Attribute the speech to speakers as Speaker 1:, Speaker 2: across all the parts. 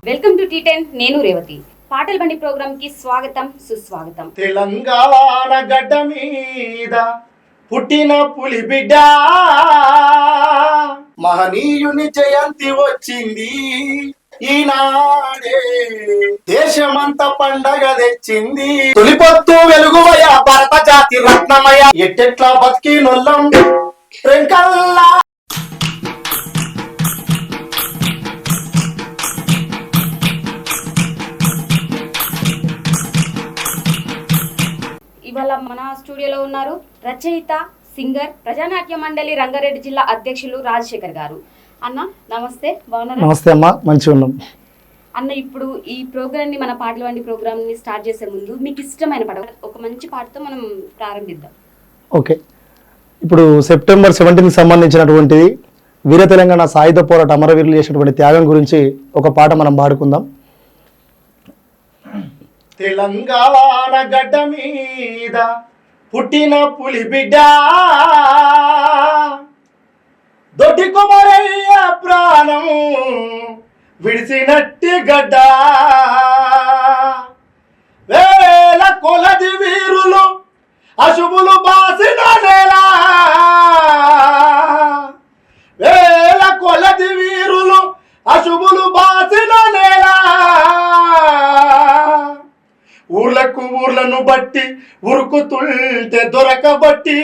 Speaker 1: Welcome to టీ10 నేను రేవతి. పాటల బండి ప్రోగ్రామ్ కి స్వాగతం సుస్వాగతం.
Speaker 2: తెలంగాణ గడ్డ మీద పుట్టిన పులి బిడ్డ మహనీయుని జయంతి వచ్చింది ఈనాడే, దేశమంతా పండగ తెచ్చింది. తొలిపొత్తు వెలుగువయ భరత జాతి రత్నమయ, ఎట్టెట్లా బతికి నొల్లం రెంకల్లా.
Speaker 1: ఇవాళ మన స్టూడియోలో ఉన్నారు రచయిత, సింగర్, ప్రజానాట్య మండలి రంగారెడ్డి జిల్లా అధ్యక్షులు రాజశేఖర్ గారు. అన్న నమస్తే, బాగున్నారా?
Speaker 2: నమస్తే అమ్మా, మంచిగా ఉన్నాం.
Speaker 1: అన్న, ఇప్పుడు ఈ ప్రోగ్రామ్ ని, మన పాటల వంటి ప్రోగ్రామ్ ని స్టార్ట్ చేసే ముందు మీకు ఇష్టమైన పాట ఒక మంచి పాటతో మనం ప్రారంభిద్దాం.
Speaker 2: ఓకే, ఇప్పుడు సెప్టెంబర్ 17కి సంబంధించినటువంటిది వీర తెలంగాణ సాయుధ పోరాట అమరవీరులు చేసినటువంటి త్యాగం గురించి ఒక పాట మనం పాడుకుందాం. తెలంగాణ గడ్డ మీద పుట్టిన పులి బిడ్డ దొడ్డి కుమరయ్య ప్రాణం విడిసినట్టి గడ్డ, వేల కొలది వీరులు అశుభులు బాసిన నేల, వేల కొలది వీరులు అశుభులు బాసిన నేల, ఊర్లకు ఊర్లను బట్టి ఉరుకుతుంటే దొరకబట్టి,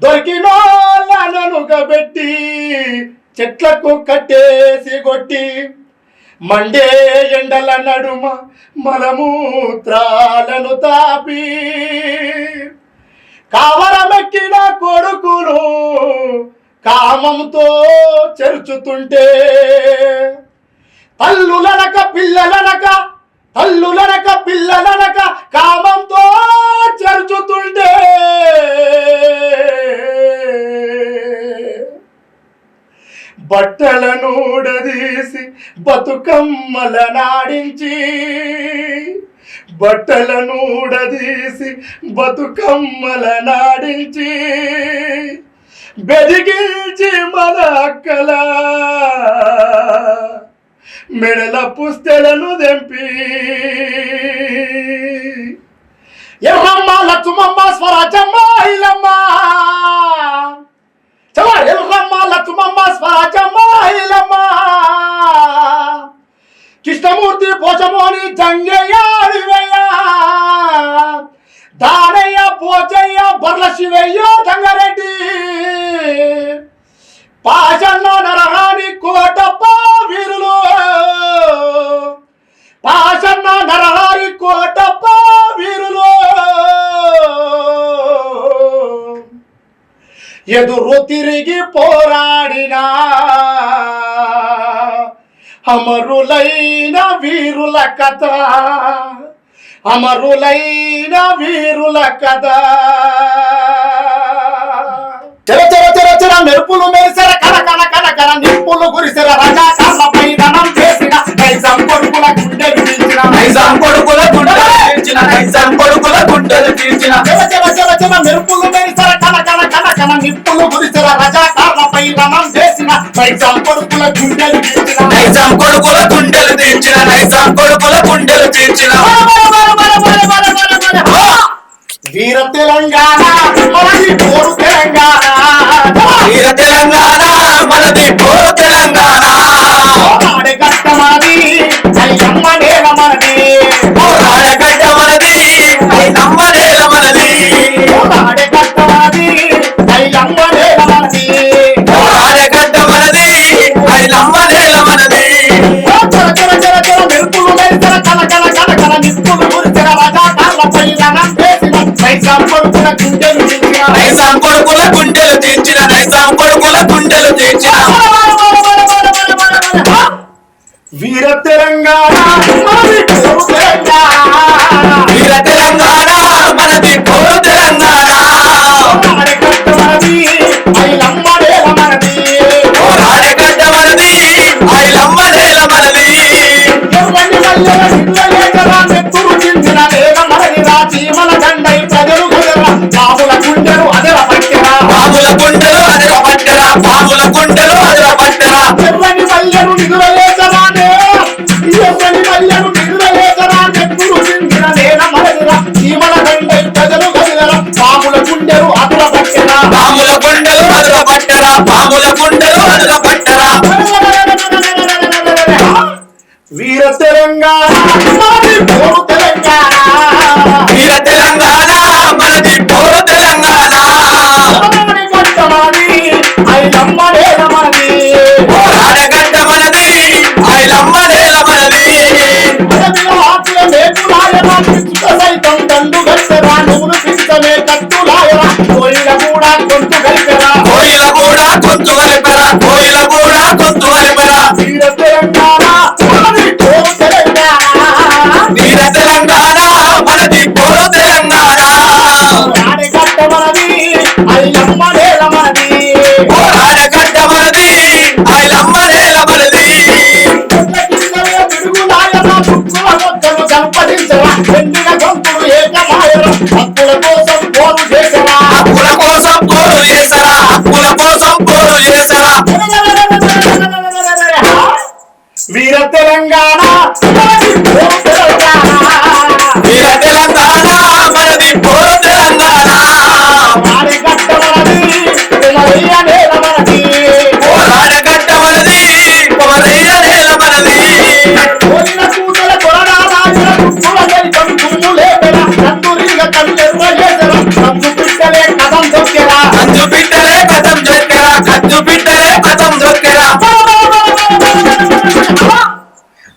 Speaker 2: దొరికినోళ్ళనుగబెట్టి చెట్లకు కట్టేసి కొట్టి, మండే ఎండల నడుమ మలమూత్రాలను తాపి, కావరమెక్కిన కొడుకును కామంతో చెరుచుతుంటే, తల్లులనక పిల్లలనక తల్లులనక పిల్లలనక కామంతో చెరుచుతుంటే, బట్టలను ఊడదీసి బతుకమ్మల నాడించి, బట్టలను ఊడదీసి బతుకమ్మల నాడించి, బెదిగించి మన అక్కల మెడల పుస్తెలను దెంపి, ఎర్రమ్మ లక్ష్మమ్మ స్వరాజమ్మ ఐలమ్మ, ఎర్రమ్మ లక్ష్మమ్మ స్వరాజమ్మ ఐలమ్మ, కృష్ణమూర్తి పోచమోని జంగయ్య అడివయ్య, దానయ్య పోచయ్య బర్ల శివయ్య రంగారెడ్డి, పాషన్న నరహాని కోటప్ప వీరులు, పాషన్న నరహారి కోటప్ప వీరులు, ఎదురు తిరిగి పోరాడిన అమరులైన వీరుల కథ, అమరులైన వీరుల కథ. చెర చెర చెర చెర మెరుపులు మెరిసెర కన కన కన కన నిప్పులు గురిసెర రజాకార్లపై రణం చేసిన నైజాం కొడుకుల గుండెలు తీర్చిన, నైజాం కొడుకుల గుండెలు తీర్చిన, నైజాం కొడుకుల గుండెలు తీర్చిన. చెర చెర చెర చెర మెరుపులు మెరిసెర కన కన కన కన నిప్పులు గురిసెర రజాకార్లపై రణం చేసిన నైజాం కొడుకుల గుండెలు తీర్చిన, నైజాం కొడుకుల గుండెలు తీర్చిన, నైజాం కొడుకుల గుండెలు తీర్చిన. వీర తెలంగాణ మనది పోరు తెలంగాణ, వీర తెలంగాణ మనది పోరు తెలంగాణ, ఆడగడ్డ మనది అయ్యమ్మ నేల మనది, ఆడగడ్డ మనది అయ్యమ్మ నేల మనది, ఆడగడ్డ మనది అయ్యమ్మ నేల మనది, ఆడగడ్డ మనది అయ్యమ్మ నేల మనది. చర చర చర చర మెరుపులు మెరిసెర కన కన కన కన నిప్పులు గురిసెర రజాకార్లపై రణం చేసిన నైజాం కొడుకుల గుండెలు తీర్చిన, నైజాం కొడుకుల గుండెలు తీర్చిన, నైజాం కొడుకుల గుండెలు తీర్చిన. వీర తెలంగాణ మనది పోరు తెలంగాణ, వీర తెలంగాణ మనది పోరు తెలంగాణ, ఆడగడ్డ మనది ఐలమ్మ నేల మనది, ఆడగడ్డ మనది ఐలమ్మ నేల మనది. ఎర్రని మల్లెల నిల్లలేకరా నెత్తురు చించిన నేల మనది, రాచీమల దండై ప్రజలు గదరా బాబుల గుండెలు అదర పట్టెరా, బాబుల గుండెలు అదర పట్టెరా, బాబుల గుండెలు అదర పట్టెరా. ఎర్రని మల్లెలు నిల్లలేకరానే ఐలమ్మ నేల మనది
Speaker 3: ఆడగడ్డ మనది ఐలమ్మ నేల మనది
Speaker 2: పిడుగులాయన చుక్కుల మొక్కలు సంపదించరా ఎండిన గొంతులు ఏకమాయరం హక్కుల కోసం పోరు చేసరా
Speaker 3: హక్కుల కోసం పోరు చేసరా హక్కుల కోసం పోరు చేసరా
Speaker 2: వీర తెలంగాణ పోరు తెలంగాణ
Speaker 3: వీర తెలంగాణ మనది పోరు తెలంగాణ
Speaker 2: ఆడగడ్డ మనది కుమరయ్య నేల మనది
Speaker 3: ఆడగడ్డ మనది కొమరయ్య నేల మనది
Speaker 2: కోరిన కూతుల కొరడారాజుల దుక్కుల సైతం దుమ్ము లేపెరా నందురిగా కళ్ళెర్ర చేసరా నందు పిట్టలే కథం దొక్కెరా
Speaker 3: కంచు బిడ్డలే కథం దొక్కెరా కంచు బిడ్డలే కథం దొక్కెరా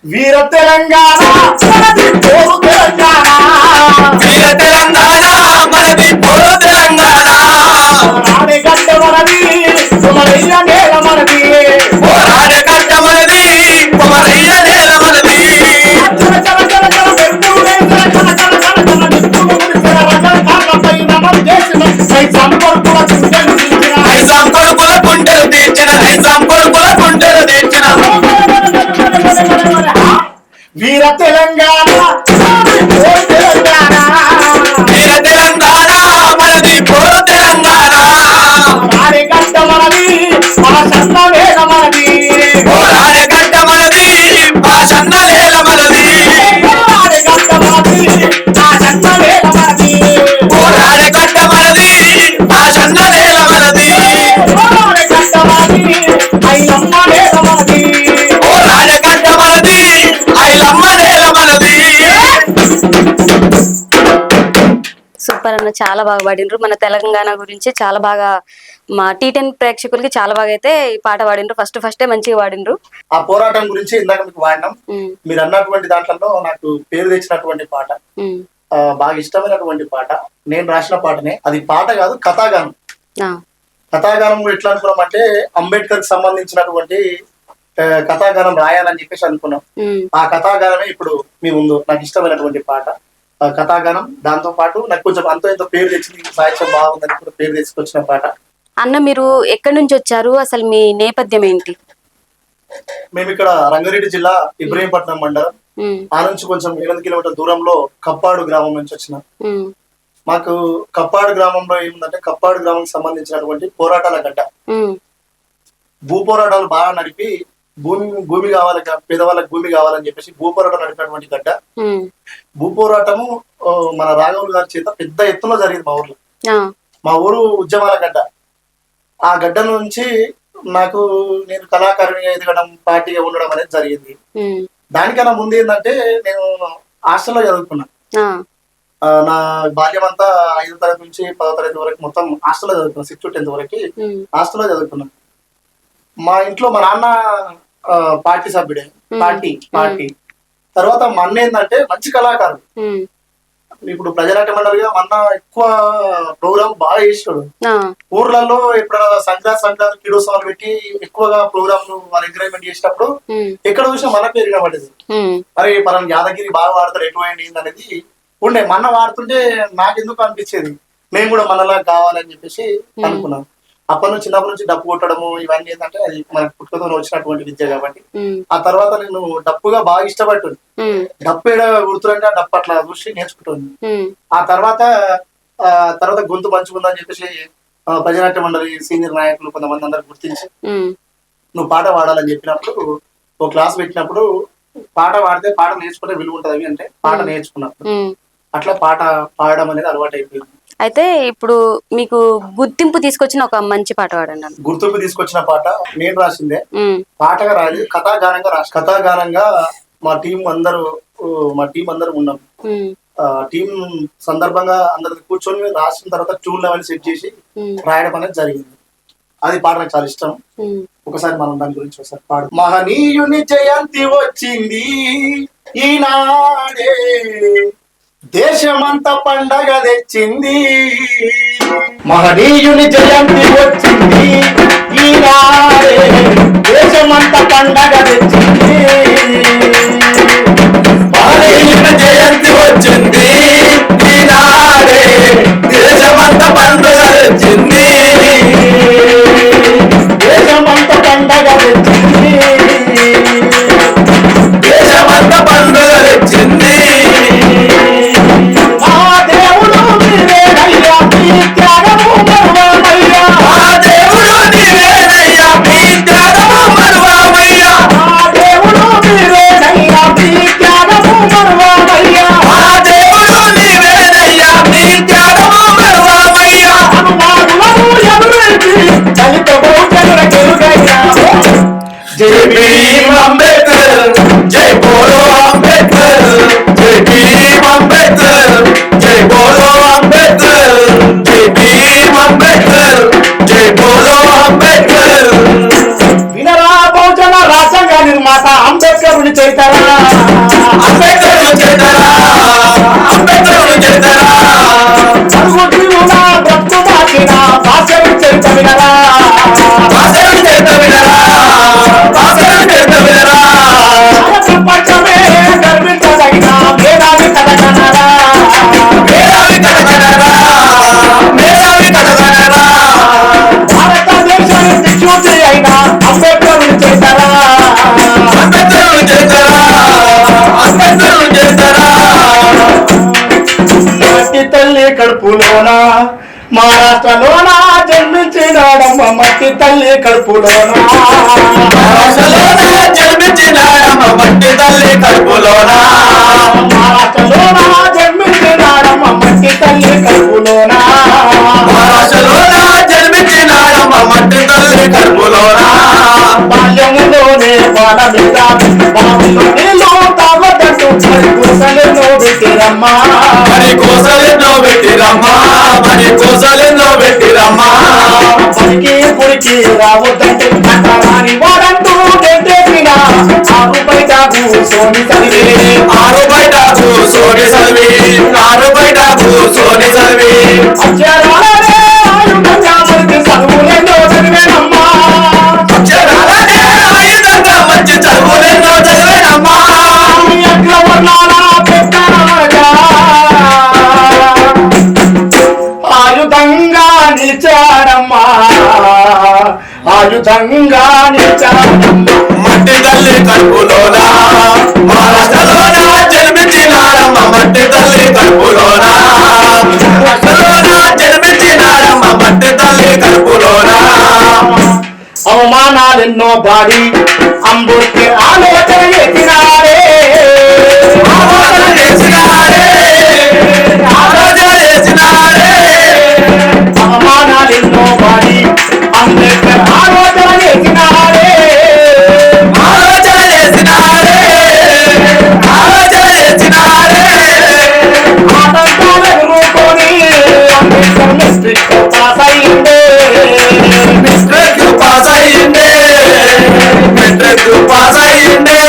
Speaker 2: వీర తెలంగాణ మనది పోరు తెలంగాణ
Speaker 3: వీర తెలంగాణ మనది పోరు తెలంగాణ
Speaker 2: ఆడగడ్డ మనది కుమరయ్య నేల మనది
Speaker 3: ఆడగడ్డ మనది కొమరయ్య నేల మనది
Speaker 2: చల చల చల చల పెట్టులు లేసర చల చల చల చల నిప్పులు ముడిసర రజల కాళ్ళపై నమం చేసిన సైసం కొడుకుల గుండెలు తీర్చిన
Speaker 3: ఐసాం కొడుకుల గుండెలు తీర్చిన ఐసాం కొడుకుల గుండెలు తీర్చిన
Speaker 2: వీర తెలంగాణ మనది పోరు తెలంగాణ
Speaker 3: వీర తెలంగాణ మనది పోరు తెలంగాణ
Speaker 2: ఆడగడ్డ మనది మన సన్న వేద మనది
Speaker 3: ఆడగడ్డ మనది భాషన్న నేల మనది
Speaker 2: ఆడగడ్డ మనది నా సన్న వేద మనది
Speaker 3: ఆడగడ్డ మనది భాషన్న నేల మనది
Speaker 2: ఆడగడ్డ మనది ఐలమ్మ వేద మనది
Speaker 3: ఆడగడ్డ మనది ఐలమ్మ నేల మనది
Speaker 1: సూపర్ అన్న, చాలా బాగా పాడినరు. మన తెలంగాణ గురించి చాలా బాగా మా టీ10 ప్రేక్షకులకి చాలా బాగా అయితే ఈ పాట పాడినరు. ఫస్టే మంచిగా పాడినరు.
Speaker 2: ఆ పోరాటం గురించి ఇందాక మీకు వాడినాం.
Speaker 1: ఉమ్,
Speaker 2: మీరు అన్నటువంటి దాంట్లో నాకు పేరు తెచ్చినటువంటి పాట,
Speaker 1: ఉమ్,
Speaker 2: బాగా ఇష్టమైనటువంటి పాట, నేను రాసిన పాటనే. అది పాట కాదు, కథాగానం.
Speaker 1: ఆ,
Speaker 2: కథాగానం ఎట్లా అనుకున్నాం అంటే అంబేద్కర్ కి సంబంధించినటువంటి కథాగానం రాయాలని చెప్పేసి అనుకున్నాం.
Speaker 1: ఉమ్,
Speaker 2: ఆ కథాగానమే ఇప్పుడు మీ ముందు నాకు ఇష్టమైనటువంటి పాట, కథాగానం. దాంతో పాటు నాకు కొంచెం అంతో ఎంతో పేరు తెచ్చింది, సాహిత్యం బాగుందని కూడా పేరు తెచ్చుకొచ్చిన పాట.
Speaker 1: అన్న మీరు ఎక్కడి నుంచి వచ్చారు, అసలు మీ నేపథ్యం ఏంటి?
Speaker 2: మేము ఇక్కడ రంగారెడ్డి జిల్లా ఇబ్రహీంపట్నం మండలం,
Speaker 1: ఉమ్,
Speaker 2: ఆ నుంచి కొంచెం 8 కిలోమీటర్ల దూరంలో కప్పాడు గ్రామం నుంచి వచ్చిన.
Speaker 1: ఉమ్,
Speaker 2: మాకు కప్పాడు గ్రామంలో ఏముందంటే కప్పాడు గ్రామం సంబంధించినటువంటి పోరాటాల గడ్డ.
Speaker 1: ఉమ్,
Speaker 2: భూ పోరాటాలు బాగా నడిపి భూమి కావాలి, పేదవాళ్ళకి భూమి కావాలని చెప్పేసి భూ పోరాటం నడిపినటువంటి గడ్డ.
Speaker 1: ఉమ్,
Speaker 2: భూ పోరాటము మన రాఘవులు గారి చేత పెద్ద ఎత్తున జరిగింది మా ఊర్లో.
Speaker 1: ఆ,
Speaker 2: మా ఊరు ఉద్యమాల గడ్డ. ఆ గడ్డ నుంచి నాకు నేను కళాకారునిగా ఎదగడం, పార్టీగా ఉండడం అనేది జరిగింది.
Speaker 1: ఉమ్,
Speaker 2: దానికన్నా ముందు ఏంటంటే నేను హాస్టల్లో చదువుకున్నా.
Speaker 1: ఆ,
Speaker 2: నా బాల్యం అంతా 5వ తరగతి నుంచి 10వ తరగతి వరకు మొత్తం హాస్టల్లో చదువుకున్నా. 6th to 10th వరకు
Speaker 1: ఉమ్,
Speaker 2: హాస్టల్లో చదువుకున్నా. మా ఇంట్లో మా నాన్న పార్టీ సభ్యుడే, పార్టీ. తర్వాత మా అన్న ఏంటంటే మంచి కళాకారుడు.
Speaker 1: ఉమ్,
Speaker 2: ఇప్పుడు ప్రజానాట్య మండలిగా మా అన్న ఎక్కువ ప్రోగ్రామ్ బాగా చేసాడు.
Speaker 1: ఆ,
Speaker 2: ఊర్లలో ఎప్పుడైనా సంక్రాంతి కిడోత్సవాలు పెట్టి ఎక్కువగా ప్రోగ్రామ్ వాళ్ళు ఎంకరేజ్మెంట్ చేసినప్పుడు
Speaker 1: ఉమ్,
Speaker 2: ఎక్కడ చూసినా మన పేరు వినబడేది.
Speaker 1: ఉమ్,
Speaker 2: మరి మనం యాదగిరి బాగా వాడతారు, ఎటువంటి అనేది ఉండే. మన వాడుతుంటే నాకెందుకు అనిపించేది, నేను కూడా మనలా కావాలని చెప్పేసి అనుకున్నాను. చిన్నప్పటి నుంచి డప్పు కొట్టడము ఇవన్నీ ఏంటంటే అది మనకు పుట్టుకతో వచ్చినటువంటి విద్య కాబట్టి.
Speaker 1: ఉమ్,
Speaker 2: ఆ తర్వాత నేను డప్పుగా బాగా ఇష్టపడుతుంది.
Speaker 1: ఉమ్,
Speaker 2: డప్పు ఏడ గుర్తురంటే ఆ డప్పు అట్లా చూసి నేర్చుకుంటుంది.
Speaker 1: ఉమ్,
Speaker 2: ఆ తర్వాత గొంతు మంచుకుందని చెప్పేసి ప్రజానాట్య మండలి సీనియర్ నాయకులు కొంతమంది అందరు గుర్తించి
Speaker 1: ఉమ్,
Speaker 2: నువ్వు పాట పాడాలని చెప్పినప్పుడు ఓ క్లాస్ పెట్టినప్పుడు పాట పాడితే పాట నేర్చుకుంటే విలువ ఉంటుంది అంటే పాట నేర్చుకున్నప్పుడు
Speaker 1: ఉమ్.
Speaker 2: అట్లా పాట పాడడం అనేది అలవాటు అయిపోయింది.
Speaker 1: అయితే ఇప్పుడు మీకు గుర్తింపు తీసుకొచ్చిన ఒక మంచి పాట పాడండి అన్న.
Speaker 2: గుర్తింపు తీసుకొచ్చిన పాట నేను రాసిందే,
Speaker 1: ఉమ్,
Speaker 2: పాటగా రాసి కథాగానంగా కథాగానంగా మా టీం అందరూ ఉన్నాం.
Speaker 1: ఉమ్,
Speaker 2: టీం సందర్భంగా అందరు కూర్చొని రాసిన తర్వాత ట్యూన్ లెవెల్ సెట్ చేసి
Speaker 1: ఉమ్,
Speaker 2: రాయడం అనేది జరిగింది. అది పాట నాకు చాలా ఇష్టం.
Speaker 1: ఉమ్.
Speaker 2: ఒకసారి మనం దాని గురించి ఒకసారి పాడు. మహనీయుని జయంతి వచ్చింది ఈనాడే, దేశమంతా పండగ తెచ్చింది. మహనీయుని జయంతి వచ్చింది ఈనాడే, దేశమంతా పండగ తెచ్చింది.
Speaker 3: మహనీయుని జయంతి వచ్చింది ఈనాడే, దేశమంతా పండుగ వచ్చింది.
Speaker 2: మహారాష్ట్రలోన జన్మించినాడమ్మ మట్టి తల్లి కడుపులోన
Speaker 3: మహారాష్ట్రలోన జన్మించినాడమ్మ మట్టి తల్లి కడుపులోన
Speaker 2: మహారాష్ట్రలోన జన్మించినాడమ్మ మట్టి తల్లి కడుపులోన
Speaker 3: మహారాష్ట్రలోన జన్మించినాడమ్మ మట్టి తల్లి కడుపులోన
Speaker 2: బాల్యములోనే బాల మీద బావిలో నీళ్ళు తాగొద్దంటూ మరి కోసలెన్నో పెట్టిరమ్మా
Speaker 3: మరి కోసలెన్నో పెట్టిరమ్మా మరి కోసలెన్నో పెట్టిరమ్మా
Speaker 2: పనికి గుడికి రావద్దంటే అంటారాని వాడంటూ గెంటేసిన ఆరు బయట కూసోని చదివి
Speaker 3: ఆరు బయట కూసోని చదివి ఆరు బయట కూసోని చదివి
Speaker 2: అక్షరాలనే ఆయుధంగా మనకి చదువులెన్నో చదివేనమ్మా
Speaker 3: అక్షరాలనే ఆయుధంగా మంచి చదువులెన్నో చదివేనమ్మా
Speaker 2: అగ్రవర్ణాల పెద్దనగా ఆయుధంగా నిలిచాడమ్మా ఆయుధంగా నిలిచాడమ్మా
Speaker 3: మట్టి తల్లి కడుపులోన మహారాష్ట్రలోన జన్మించినాడమ్మ మట్టి తల్లి కడుపులోన మహారాష్ట్రలోన జన్మించినాడమ్మ మట్టి తల్లి కడుపులోన
Speaker 2: అవమానాలెన్నో బాడి అంబుర్కి ఆలోచన ఎత్తినాడే
Speaker 3: ఆలోచన చేసినాడే ఆలోచన చేసినాడే
Speaker 2: అవమానాలెన్నో బాడి అంబేద్కర్ ఆలోచన ఎత్తినాడే
Speaker 3: ఆలోచన చేసినాడే ఆలోచన చేసినాడే
Speaker 2: ఆటంకాలు ఎదుర్కొని అంబేద్కర్ మెట్రిక్ పాస్ అయ్యిందే
Speaker 3: మెట్రిక్ పాస్ అయ్యిందే మెట్రిక్ పాస్ అయ్యిందే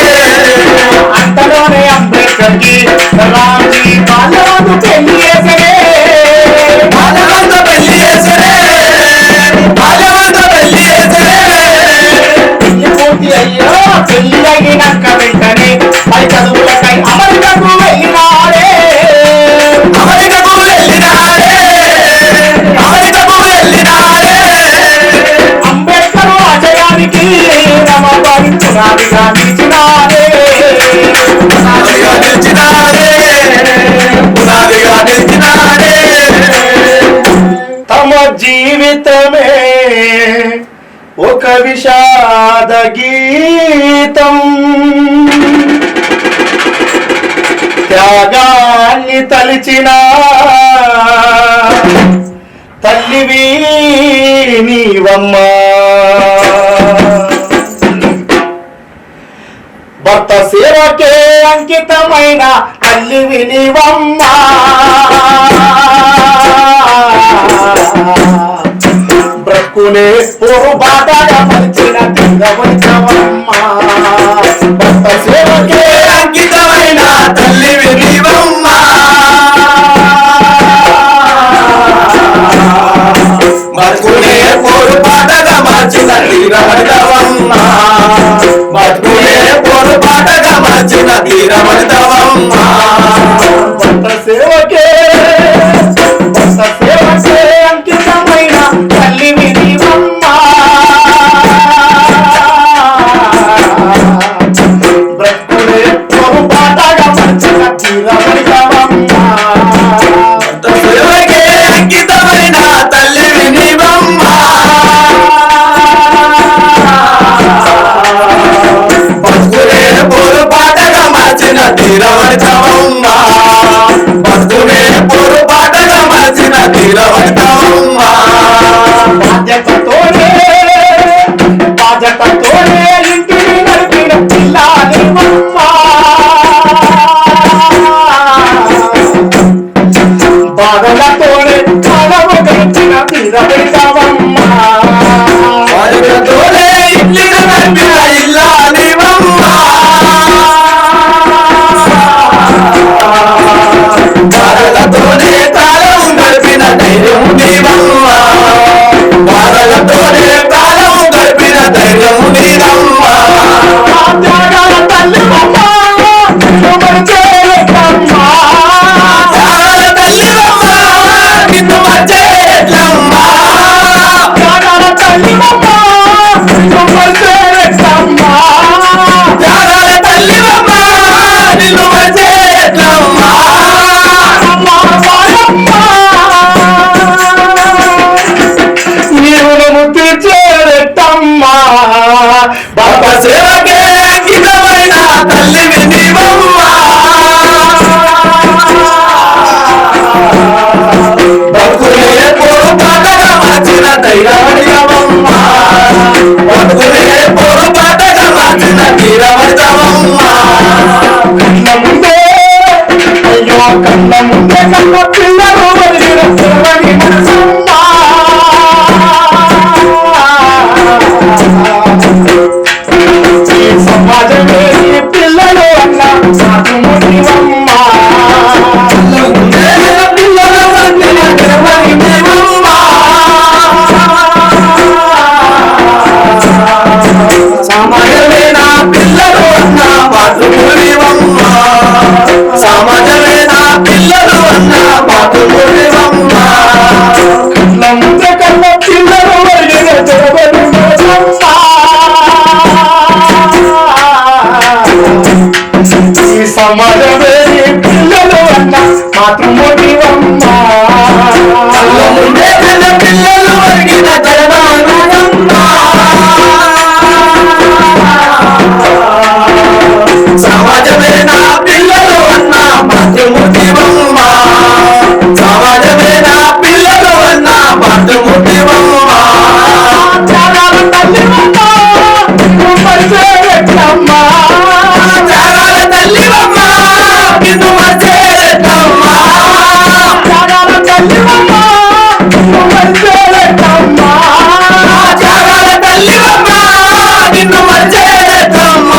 Speaker 2: అంతలోనే అంబేద్కర్ కి రాజీ బాలరాజు పెళ్లి చేసే
Speaker 3: బాల్యవంత పెళ్లి చేసరే బాల్యవంత పెళ్లి చేసరే
Speaker 2: పెళ్లి పూర్తి అయ్యో పెళ్లి అయినాక వెంటనే పై చదువులకై అమెరికాకు వెళ్ళినాడే
Speaker 3: అమెరికకు వెళ్ళినాడే అమెరికకు వెళ్ళినాడే
Speaker 2: అంబేద్కర్ ఆశయానికి రమబాయి పునాదిగా నిలిచినాడే
Speaker 3: పునాదిగా నిలిచినాడే పునాదిగా నిలిచినాడే
Speaker 2: తమ జీవితమే ఒక విషాద గీతం త్యాగాన్ని తలిచిన తల్లివి నీవమ్మా భర్త సేవకే అంకితమైన తల్లివి నీవమ్మా బ్రతుకునే ఓ బాటగా మలిచిన తిరవచ్చవమ్మా భర్త సేవకే
Speaker 3: అంకితమైన తల్లి వినివమ్మ బతుకునే పోరు పాటగా మార్చిన తీరవడవమ్మ బతుకునే పోరు పాటగా మార్చిన తీరవడవమ్మ
Speaker 2: భర్త సేవకే అంకితమైన తల్లివి నీవమ్మా బ్రతుకునే ఓ బాటగా మలిచిన తిరవచ్చవమ్మా
Speaker 3: సేవకే అంకితమైన తల్లి వినివమ్మ బతుకునే పోరు పాటగా మార్చిన తీరవడవమ్మ బతుకునే పోరు పాటగా మార్చిన తీరవడవమ్మ
Speaker 2: బాధ్యతతోనే ఇంటిని నడిపిన పిల్లానివమ్మా బాధలతోనే కాలము గడిచిన తీరవమ్మా
Speaker 3: వారితోనే ఇల్లు నడిపిన ఇల్లాలివమ్మ బాధలతోనే కాలం గడిపిన ధైర్యం నీవమ్మ బాధలతోనే కాలం గడిపిన ధైర్యం నీవమ్మ
Speaker 2: త్యాగాల తల్లివమ్మా నువ్వు చేయకమ్మా
Speaker 3: త్యాగాల తల్లివమ్మ నిన్ను మర్చేట్లమ్మా
Speaker 2: త్యాగాల తల్లివమ్మా నువ్వు చేయకమ్మా
Speaker 3: త్యాగాల తల్లివమ్మ నిన్ను మర్చేట్లమ్మా
Speaker 2: అమ్మా కన్న పిల్లలు వదిలిన తెలవని మనసమ్మా. ఈ సమాజమే ఈ పిల్లలు అన్న సాధుమునివమ్మ. పిల్లలు వదిలిన తెలవని మనసమ్మ. సమాజమే నా పిల్లలు అన్న మాతృమూలివమ్మ. సమాజమే నా పిల్లలు అన్న మాతృమూలివమ్మ. కళ్ళ ముందు కళ్ళ పిల్లలు వదిలిన తెలవని మనసమ్మ. ఈ సమాజమే ఈ పిల్లలు అన్న మాతృమూలివమ్మ. కళ్ళ ముందే కళ్ళ పిల్లలు వదిలిన తెలవని మనసమ్మ. సమాజమే నా పిల్లలు అన్న మాతృమూర్తివమ్మ. సమాజమే నా పిల్లలు అన్న మాతృమూర్తివమ్మ. త్యాగాల తల్లివమ్మ నిన్ను మరిచేరెట్లమ్మ. త్యాగాల తల్లివమ్మ నిన్ను మరిచేరెట్లమ్మ. త్యాగాల తల్లివమ్మ నిన్ను మరిచేరెట్లమ్మ. త్యాగాల తల్లివమ్మ నిన్ను మరిచేరెట్లమ్మ.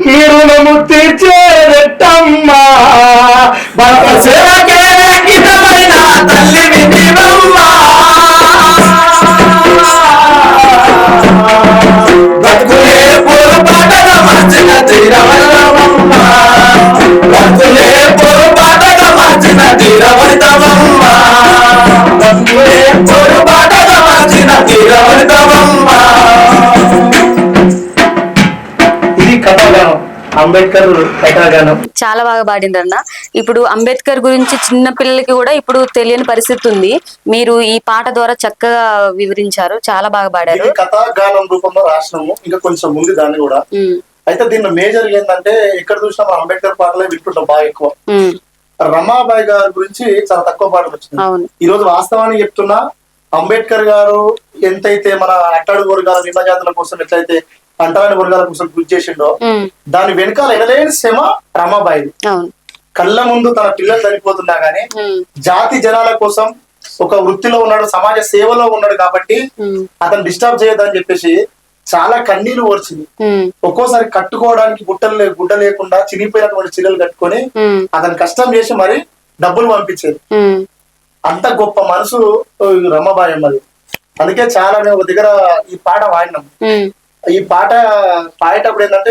Speaker 2: నీ రుణము తీర్చేదమ్మా. భర్త సేవకే హితమైన తల్లివి నీవమ్మా. బ్రతుకులే పొరపాటుగా మార్చిన తీరవరవమ్మ. బ్రతుకులే పొరపాటుగా మార్చిన తీరవరితవమ్మ. బ్రతుకులే పొరపాటుగా మార్చిన తీరవరితవమ్మ. ఇది కథాగానం, అంబేద్కర్ కథాగానం.
Speaker 1: చాలా బాగా పాడిండ్రు అన్న. ఇప్పుడు అంబేద్కర్ గురించి చిన్న పిల్లలకి కూడా ఇప్పుడు తెలియని పరిస్థితి ఉంది. మీరు ఈ పాట ద్వారా చక్కగా వివరించారు, చాలా బాగా పాడారు.
Speaker 2: ఇది కథాగానం రూపంలో రాసినాము, ఇంకా కొంచెం ఉంది దాన్ని కూడా. అయితే దీనిలో మేజర్ ఏంటంటే ఎక్కడ చూసినా మనం అంబేద్కర్ పాటలే వింటుంటాం బాగా ఎక్కువ. రమాబాయి గారి గురించి చాలా తక్కువ పాటలు వచ్చినాయి. ఈ రోజు వాస్తవాన్ని చెప్తున్నా, అంబేద్కర్ గారు ఎంతైతే మన అట్టడుగు వర్గాల నిమ్న జాతుల కోసం ఎట్లయితే అంటరాని వర్గాల కోసం కృషి చేసిండో, దాని వెనకాల ఎనలేని శ్రమ రమాబాయి. కళ్ళ ముందు తన పిల్లలు చనిపోతున్నా గానీ జాతి జనాల కోసం ఒక వృత్తిలో ఉన్నాడు, సమాజ సేవలో ఉన్నాడు కాబట్టి అతను డిస్టర్బ్ చేయొద్దని చెప్పేసి చాలా కన్నీరు ఓర్చింది. ఒక్కోసారి కట్టుకోవడానికి గుడ్డ లేకుండా చినిగిపోయినటువంటి చీరలు కట్టుకొని అతను కష్టం చేసి మరి డబ్బులు పంపించేది. అంత గొప్ప మనసు రమాబాయి అమ్మది. అందుకే చాలా మేము ఒక దగ్గర ఈ పాట వాడినాం. ఈ పాట పాడేటప్పుడు ఏంటంటే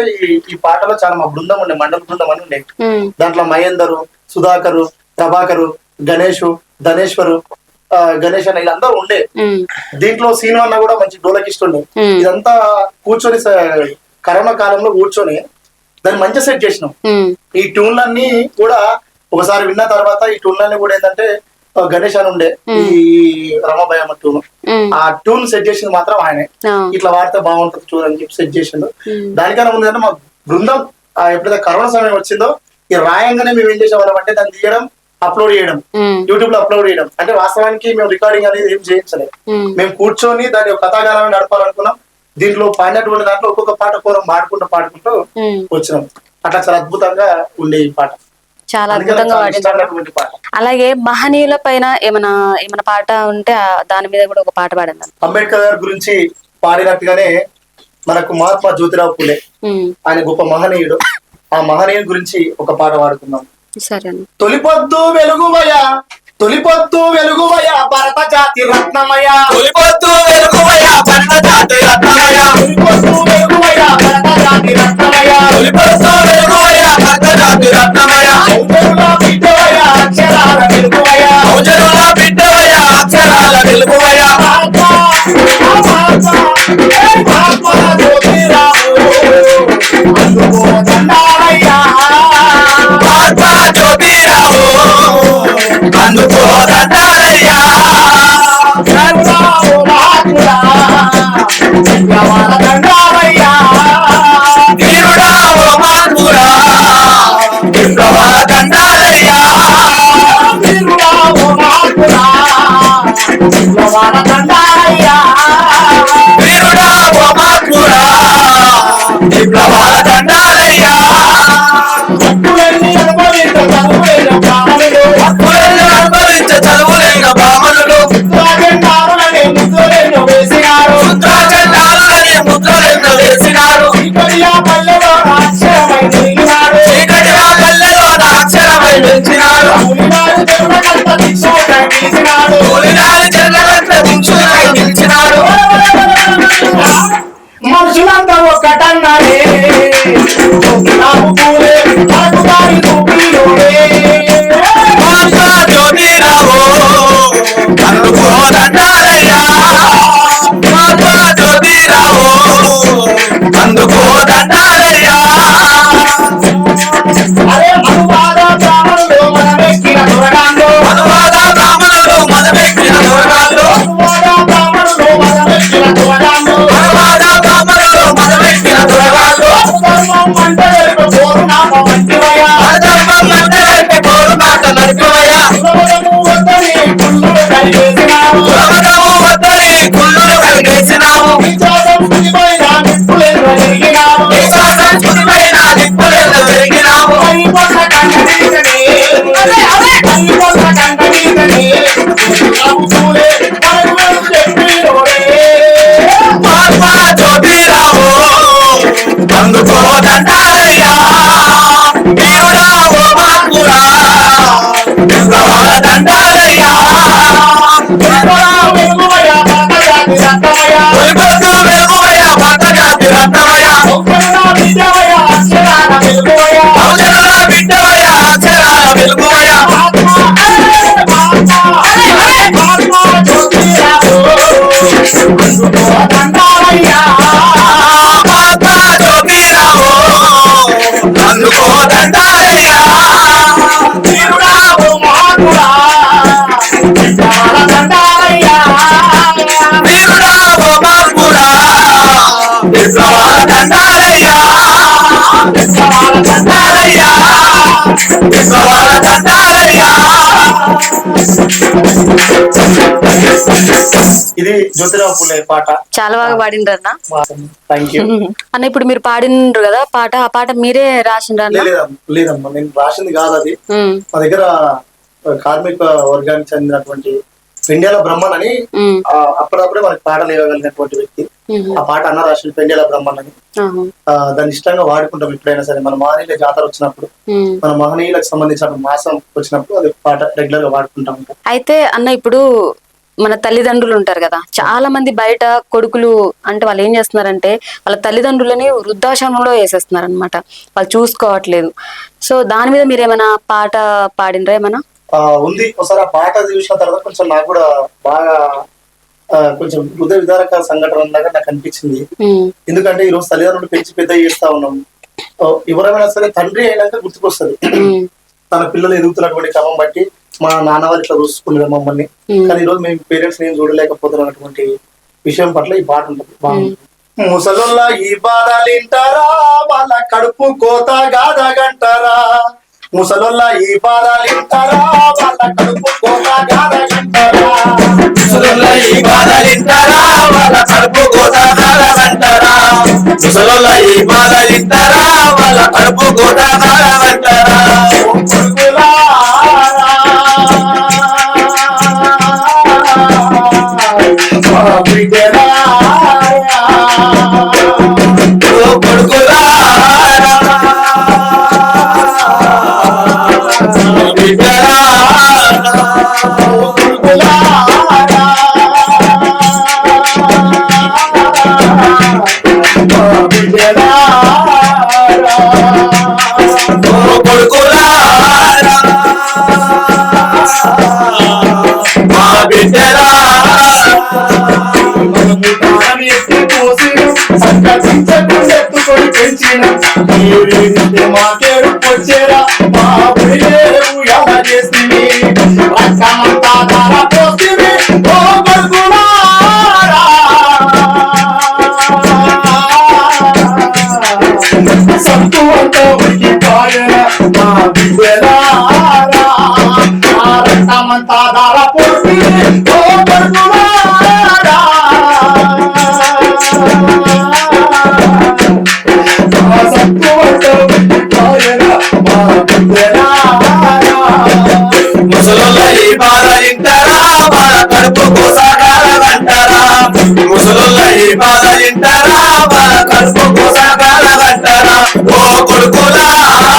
Speaker 2: ఈ పాటలో చాలా మా బృందం ఉండే, మండల బృందం అని ఉండే. దాంట్లో మహేందరు, సుధాకరు, ప్రభాకరు, గణేషు, ధనేశ్వరు, గణేష్ అన్న వీళ్ళందరూ ఉండే. దీంట్లో సీను అన్న కూడా మంచి డోలకిస్తుండే. ఇదంతా కూర్చొని కరోనా కాలంలో కూర్చొని దాన్ని మంచిగా సెట్ చేసినాం. ఈ ట్యూన్లన్నీ కూడా ఒకసారి విన్న తర్వాత ఈ ట్యూన్లన్నీ కూడా ఏంటంటే గణేష్ అని ఉండే ఈ రమాబాయి అమ్మ ట్యూన్, ఆ ట్యూన్ సెట్ చేసింది మాత్రం ఆయనే. ఇట్లా వాడితే బాగుంటుంది చూడని చెప్పి సెట్ చేసిండు. దానికన్నా ముందు అంటే మా బృందం ఎప్పుడైతే కరోనా సమయం వచ్చిందో ఈ రాయంగానే మేము ఏం చేసేవాళ్ళం అంటే దాన్ని తీయడం, అప్లోడ్ చేయడం, యూట్యూబ్ లో అప్లోడ్ చేయడం. అంటే వాస్తవానికి మేము రికార్డింగ్ అనేది ఏం చేయించలేదు. మేము కూర్చొని దాని కథాగానాన్ని నడపాలనుకున్నాం. దీంట్లో పాడినటువంటి దాంట్లో ఒక్కొక్క పాట కూరం పాడుకుంటూ వచ్చినాం. అట్లా చాలా అద్భుతంగా ఉండే ఈ పాట,
Speaker 1: చాలా అద్భుతంగా పాడింది. అలాగే మహనీయుల పైన ఏమైనా పాట ఉంటే దాని మీద కూడా ఒక పాట పాడండి.
Speaker 2: అంబేద్కర్ గారి గురించి పాడినట్టుగానే మనకు మహాత్మా జ్యోతిరావు పూలే, ఆయన గొప్ప మహనీయుడు. ఆ మహనీయుడి గురించి ఒక పాట పాడుకుందాం.
Speaker 1: సరే.
Speaker 2: తొలిపొద్దు వెలుగువయ, తొలిపొద్దు వెలుగువయ భరత జాతి రత్నమయ,
Speaker 3: తొలిపొద్దు వెలుగువయ భరత జాతి రత్నమయ,
Speaker 2: తొలిపొద్దు వెలుగువయ భరత జాతి రత్నమయ,
Speaker 3: తొలిపొద్దు వెలుగువయ భరత జాతి రత్నమయ,
Speaker 2: ఔజరుల బిడ్డవయ అక్షరాల వెలుగువయ,
Speaker 3: ఔజరుల బిడ్డవయ అక్షరాల వెలుగువయ,
Speaker 2: మహాత్మా జ్యోతిరావు అందుకో దండాలయ్యా,
Speaker 3: మహాత్మా జ్యోతిరావు అందుకో దండాలయ్యా,
Speaker 2: దండాలయ్యా,
Speaker 3: వీరుడా ఓ మహాత్ముడా విప్లవ తీసినాడు
Speaker 2: కూలినాడు దేవుడకంత దిక్షుడై నిలిచినాడు.
Speaker 3: కూలినాడు చెల్లెలంత దించులై నిలిచినాడు
Speaker 2: మనుషులంతా ఒక్కటన్నాడే నాకు పూలే నాకు దారి చూపిలోడే.
Speaker 3: మహాత్మా జ్యోతిరావు అందుకోదంటారయ్యా మహాత్మా జ్యోతిరావు అందుకోదంటారయ్యా
Speaker 2: అరే అనువాద బ్రాహ్మణులు మనమెక్కిన దొరగాంలో.
Speaker 3: అనువాద బ్రాహ్మణులు మదమెక్కిన దొరగాళ్ళు
Speaker 2: అనువాద బ్రాహ్మణులు మనమెక్కిన దొరగాంలో.
Speaker 3: అనువాద బ్రాహ్మణులు మదమెక్కిన దొరగాళ్ళు
Speaker 2: ధర్మం అంటే వెలుగు పోరు నామ మంచివయ్యా.
Speaker 3: అధర్మం అంటే పోరు మాట నడిపివయ్యా
Speaker 2: కులమతము వద్దని కుళ్ళుడు కలిగేసినావు.
Speaker 3: కులమతము వద్దని కుళ్ళును కలిగేసినావు
Speaker 2: విద్యా సంస్కృతిపైన నిప్పులెన్నో జరిగినావు.
Speaker 3: దేశ సంస్కృతిపైన నిప్పులెన్నో పెరిగినావు
Speaker 2: అయిపోత కంటనీతనే అయిపోత కంటనీతనే నాకు పూలే మనకు వెలుగు చెప్పిలోడే.
Speaker 3: మహాత్మా జ్యోతిరావు అందుకోదంటారయ్యా వీరుడా ఓ మహాత్ముడా విప్లవాదంటారయ్యా
Speaker 2: వెలుగువయ్యా పాతజాతి రక్తమయ్యా.
Speaker 3: తొలిపొద్దు వెలుగువయ్యా భర్త జాతి రత్నమయ్యా
Speaker 2: ఒక్కరునా విద్యవయ్యా అక్షరాల వెలుగువయ్యా.
Speaker 3: బహుజనుల బిడ్డవయ్యా అక్షరాల వెలుగువయ్యా
Speaker 2: మహాత్మా జ్యోతిరావు అందుకోదంటారయ్యా.
Speaker 3: మహాత్మా జ్యోతిరావు అందుకోదంటారయ్యా
Speaker 2: వీరుడా ఓ మహాత్ముడా విప్లవాలంటారయ్యా.
Speaker 3: వీరుడా ఓ మహాత్ముడా విప్లవాదంటారయ్యా
Speaker 2: విప్లవాలంటారయ్యా.
Speaker 3: విప్లవాదంటారయ్యా
Speaker 2: ఇది జ్యోతిరావు పులే పాట.
Speaker 1: చాలా బాగా పాడిండ్రు అన్న.
Speaker 2: Thank you.
Speaker 1: అన్న ఇప్పుడు మీరు పాడిండ్రు కదా పాట, ఆ పాట మీరే రాసిండ్రు అన్న?
Speaker 2: లేదమ్మా నేను రాసింది కాదు అది.
Speaker 1: ఉమ్,
Speaker 2: మా దగ్గర కార్మిక వర్గానికి చెందినటువంటి పెండ్యాల బ్రహ్మన్ అని అప్పుడప్పుడే మనకి పాటలు ఇవ్వగలిగినటువంటి వ్యక్తి. ఆ పాట అన్న రాసిన పెండ్యాల బ్రహ్మన్ అని. దాన్ని ఇష్టంగా వాడుకుంటాం ఎప్పుడైనా సరే. మన మహనీయుల జాతర వచ్చినప్పుడు, మన మహనీయులకు సంబంధించిన మాసం వచ్చినప్పుడు అది పాట రెగ్యులర్ గా వాడుకుంటాం.
Speaker 1: అయితే అన్న ఇప్పుడు మన తల్లిదండ్రులు ఉంటారు కదా, చాలా మంది బయట కొడుకులు అంటే వాళ్ళు ఏం చేస్తున్నారంటే వాళ్ళ తల్లిదండ్రులని వృద్ధాశ్రమంలో వేసేస్తున్నారు అనమాట, వాళ్ళు చూసుకోవట్లేదు. సో దాని మీద మీరు ఏమైనా పాట పాడినరా ఏమైనా?
Speaker 2: ఉంది. ఒకసారి ఆ పాట చూసిన తర్వాత కొంచెం నాకు కూడా బాగా కొంచెం హృదయ విదారక సంఘటన లాగా నాకు అనిపించింది. ఎందుకంటే ఈ రోజు తల్లిదండ్రులు పెంచి పెద్ద చేస్తా ఉన్నాం. ఎవరైనా సరే తండ్రి అయినాక గుర్తుకొస్తుంది తన పిల్లలు ఎదుగుతున్నటువంటి క్రమం బట్టి. మా నాన్న వారు ఇట్లా చూసుకునేది మమ్మల్ని, కానీ ఈ రోజు మేము పేరెంట్స్ నేను చూడలేకపోతున్నటువంటి విషయం పట్ల ఈ పాట ఉంటుంది. బాగుంది. ముసలోళ్ళ ఈ బాధలు వింటారా, వాళ్ళ కడుపు కోత గాదగంటారా. ముసలోళ్ళ ఈ బాధలు వింటారా, వాళ్ళ కడుపు కోత గాదగంటారా.
Speaker 3: ముసలుల ఈ బాధలింటారా వాళ్ళ కడుపు గోదాగారంటారా ముసలుల ఈ బాధలింటారా వాళ్ళ కడుపు గోదాగారంటారా ఓ కొడుకులారా మా బిడ్డరా
Speaker 2: ఎత్తుకొని పెంచిన మాకేడు వచ్చేరా మా ఊరేవు ఎలా చేస్తుంది రక్తమంతా ధార పోస్తుంది ఓ కొడుకులారా. సత్తు అంతా ఉడికి పాయన మా బిడ్డలారా, ఆ రక్తమంతా ధార పోస్తుంది ఓ కొడుకులారా.
Speaker 3: ముసలుల ఈ బాధలింటారా వాళ్ళ కడుపు కోసాగారంటారా ముసలుల ఈ బాధలింటారా వాళ్ళ కడుపు కోసాగారంటారా ఓ కొడుకులారా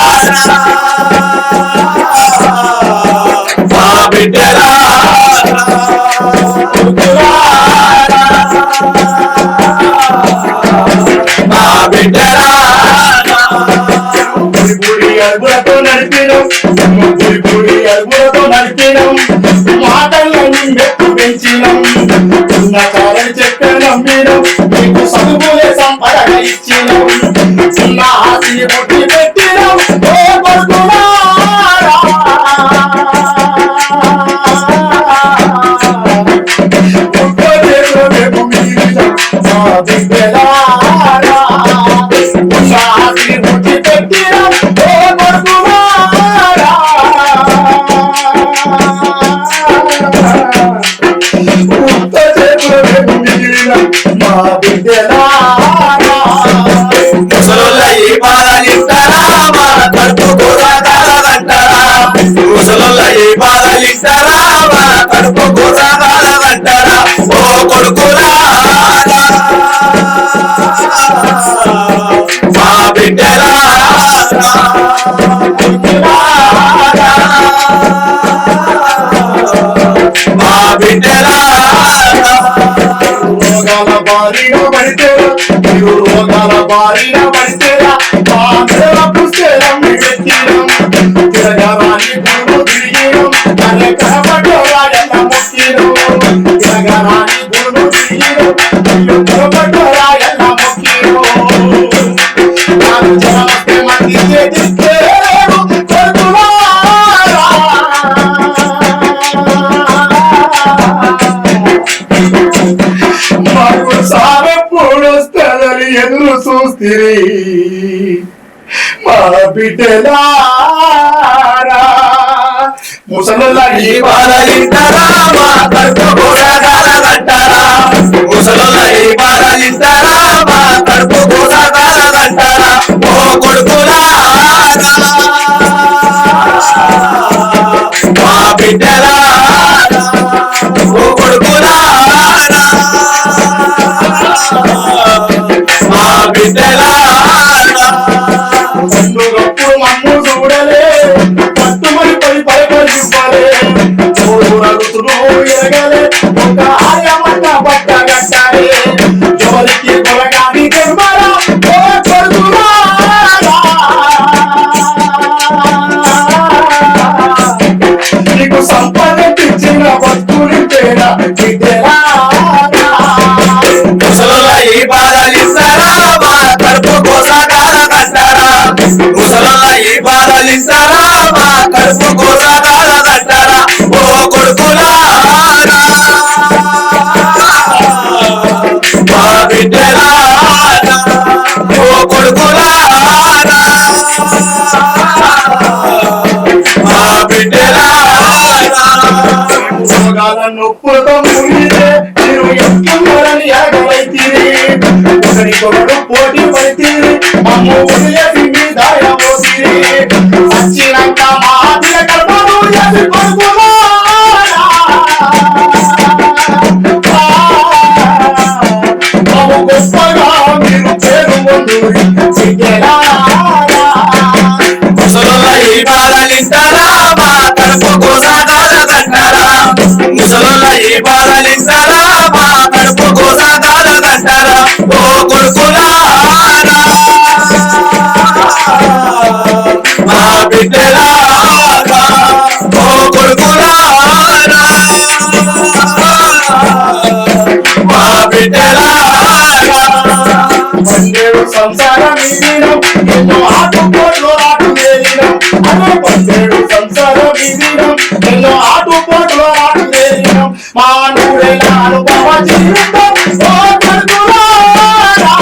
Speaker 2: నడిపినం మాటలను మెప్పు పెంచినం ఉన్న కాలని చెప్పే నమ్మినం నీకు చదువులే సంపదగా ఇచ్చినం చిన్న ఆశని పొట్టి పెట్టినం ఓ కొడుకులారా మేము మీరినం మా బిడ్డలారా ఉన్న ఆశని పొట్టి పెట్టినం ఓ కొడుకులారా మా బిడ్డలారా
Speaker 3: ముసలోళ్ళ ఈ బాధలిస్తారా మా కడుపు కూరగాయలంటారా ముసలోళ్ళ ఈ బాధలిస్తారా మా కడుపు కూరగాయలంటారా ఓ కొడుకులారా మా బిడ్డలారా మా బిడ్డలారా
Speaker 2: రోగాల బారిన పడితేరా మీరు రోగాల బారిన పడితేరా మా దేవ పుస్తకం పెట్టినం తిరగరాని గురువు తిరిగినం అనే కనబడ్డోరాయన్న మొక్కినం తిరగరాని గురువు తిరిగినం కనబడ్డోరాయన్న మొక్కినం నాకు జనమస్తే మంది చేతిస్తేరు కొడుకులారా మాకు సారెప్పుడు వస్తుందని ఎదురు చూస్తిరి మా బిడ్డలారా ముసలుల
Speaker 3: ఈ బాధలిస్తారా మా కడుపు కూరగాయలంటారా ముసలోళ్ళ ఈ బాధలిస్తారా మా కడుపు కూరగాయలంటారా ఓ కొడుకులారా మా బిడ్డలారా ఓ కొడుకులారా మా బిడ్డలారా
Speaker 2: పండుగప్పుడు మమ్ము చూడలే పట్టుమని పడి పలకలు ఇవ్వలే మూడు రుతులు ఎరగలే ఒక ఆయమన్న బట్ట కట్టాలే ఎవరికి కొరగాని తెమ్మరా ఓ కొడుకులారా నీకు సంపద తెచ్చిన వస్తువులు పేర బిడ్డలారా
Speaker 3: ముసలోళ్ళ ఈ బాధలిస్తారా మా కడుపు కోసగాలంటారా ముసలోళ్ళ ఈ బాధలిస్తారా మా కడుపు కోసగాలంటారా ఓ కొడుకులారా మా బిడ్డలారా ఓ కొడుకులారా మా బిడ్డలారా
Speaker 2: రోగాల నొప్పులతో మునిగితే మీరు ఎత్తున్నారని ఎగవైతిరి ఒకరికొకరు పోటీ పడితిరి మమ్ము వదిలేసి మీ దాయ పోసిరి వచ్చినాక మా కర్మను ఎసి కొడుకులారా మమ్ము గొప్పగా మీరు పేరు పొందురి బిడ్డలారా
Speaker 3: ముసలోళ్ళ ఈ బాధలిస్తారా మా కడుపు కోసగాలంటారా ముసలోళ్ళ ఈ బాధలిస్తారా మా కడుపు కోసగాలంటారా ఓ కొడుకులారా మా బిడ్డలారా ఓ కొడుకులారా మా బిడ్డలారా
Speaker 2: పందేడు సంసారం ఇదినం ఎన్నో ఆటుపోట్లు ఆటు వేలినం అదే పందేడు సంసారం ఇదినం ఎన్నో ఆటుపోట్లు ఆటు వేలినం మా నూరేళ్ళ అనుభవ జీవితం ఓ కొడుకులారా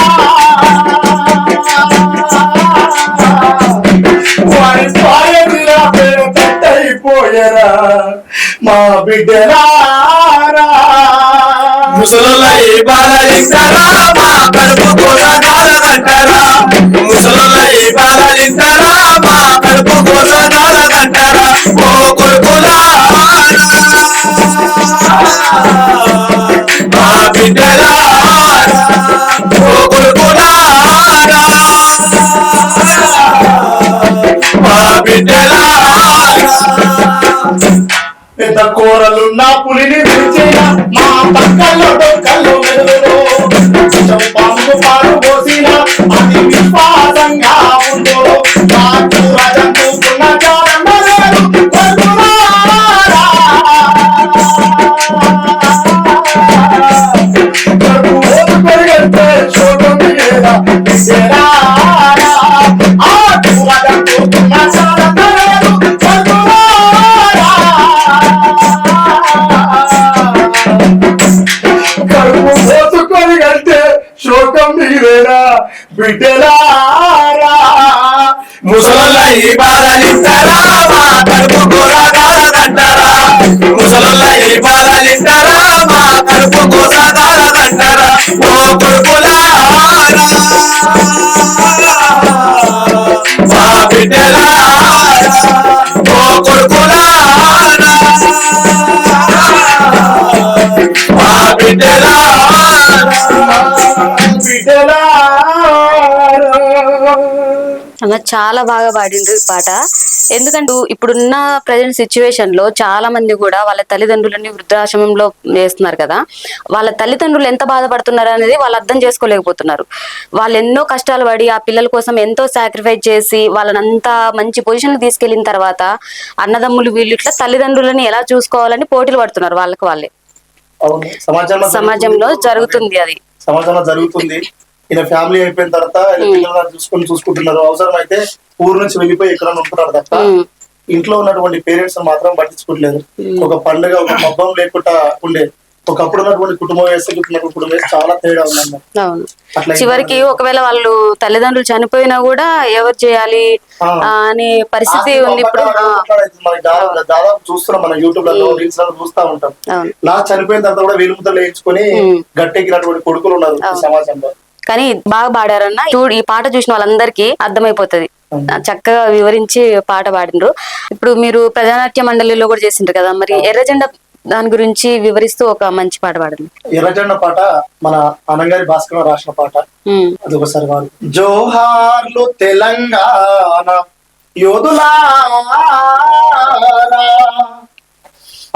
Speaker 2: వారి పాయకుల పేరు పెట్టయిపోయరా మా బిడ్డలారా
Speaker 3: ముసలోళ్ళ ఈ బాధలిస్తారా మా కడుపు కోసగాలంటారా ముసలోళ్ళ ఈ బాధలిస్తారా మా కడుపు కోసగాలంటారా ఓ కొడుకులారా మా బిడ్డలారా ఓ కొడుకులారా మా బిడ్డలారా
Speaker 2: పెద్ద కూరలున్న పులిని విరిచేయ మా పక్కల్లో డొక్కల్లో వెలుగులో పాము పాలు పోసిన అతి విశ్వాసంగా ఉందో మా కూర జంతువుకున్న జాడమ్మ లేదు కొడుకులారా బిడ్డలారా
Speaker 3: ముసలోళ్ళ ఈ బాధలింటారా మా కడుపు కోసాగాలదంటారా ముసలోళ్ళ ఈ బాధలింటారా మా కడుపు కోసాగాలదంటారా ఓ కొడుకులారా మా బిడ్డలారా ఓ కొడుకులారా మా బిడ్డలారా
Speaker 1: అన్న చాలా బాగా పాడిండ్రు ఈ పాట. ఎందుకంటే ఇప్పుడున్న ప్రజెంట్ సిచ్యువేషన్ లో చాలా మంది కూడా వాళ్ళ తల్లిదండ్రులని వృద్ధాశ్రమంలో వేస్తున్నారు కదా. వాళ్ళ తల్లిదండ్రులు ఎంత బాధపడుతున్నారు అనేది వాళ్ళు అర్థం చేసుకోలేకపోతున్నారు. వాళ్ళు ఎన్నో కష్టాలు పడి ఆ పిల్లల కోసం ఎంతో సాక్రిఫైస్ చేసి వాళ్ళనంతా మంచి పొజిషన్ తీసుకెళ్లిన తర్వాత అన్నదమ్ములు వీళ్ళు ఇట్లా తల్లిదండ్రులని ఎలా చూసుకోవాలని పోటీలు పడుతున్నారు వాళ్ళకి వాళ్ళే. సమాజంలో జరుగుతుంది అది.
Speaker 2: సమాజంలో జరుగుతుంది. ఈయన ఫ్యామిలీ అయిపోయిన తర్వాత పిల్లలను చూసుకుంటున్నారు. అవసరం అయితే ఊరు నుంచి వెళ్ళిపోయి ఎక్కడ ఉంటున్నారు తప్ప ఇంట్లో ఉన్నటువంటి పేరెంట్స్ మాత్రం పట్టించుకోవట్లేదు. ఒక పండుగ ఒక పబ్బం లేకుండా ఉండే ఒకప్పుడు ఉన్నటువంటి కుటుంబం వేస్తే కుటుంబం వేస్తే చాలా తేడా ఉందన్న.
Speaker 1: అవును, చివరికి ఒకవేళ వాళ్ళు తల్లిదండ్రులు చనిపోయినా కూడా ఎవరు చేయాలి అనే పరిస్థితి ఉంది ఇప్పుడు.
Speaker 2: దాదాపు చూస్తున్నాం మనం యూట్యూబ్ లలో రీల్స్ లలో చూస్తా ఉంటాం. నా చనిపోయిన తర్వాత కూడా వేలుముద్రలు వేయించుకొని గట్టెక్కినటువంటి కొడుకులు ఉన్నారు సమాజంలో.
Speaker 1: కానీ బాగా పాడారన్న. ఈ పాట చూసిన వాళ్ళందరికీ అర్థమైపోతది. చక్కగా వివరించి పాట పాడినరు. ఇప్పుడు మీరు ప్రజానాట్య మండలిలో కూడా చేసిండ్రు కదా, మరి ఎర్రజెండా దాని గురించి వివరిస్తూ ఒక మంచి పాట పాడండి.
Speaker 2: ఎర్రజెండా పాట మన అనంగారి భాస్కర్ రాసిన పాట. అది ఒకసారి వాడు. జోహార్లు తెలంగాణ యోధులారా,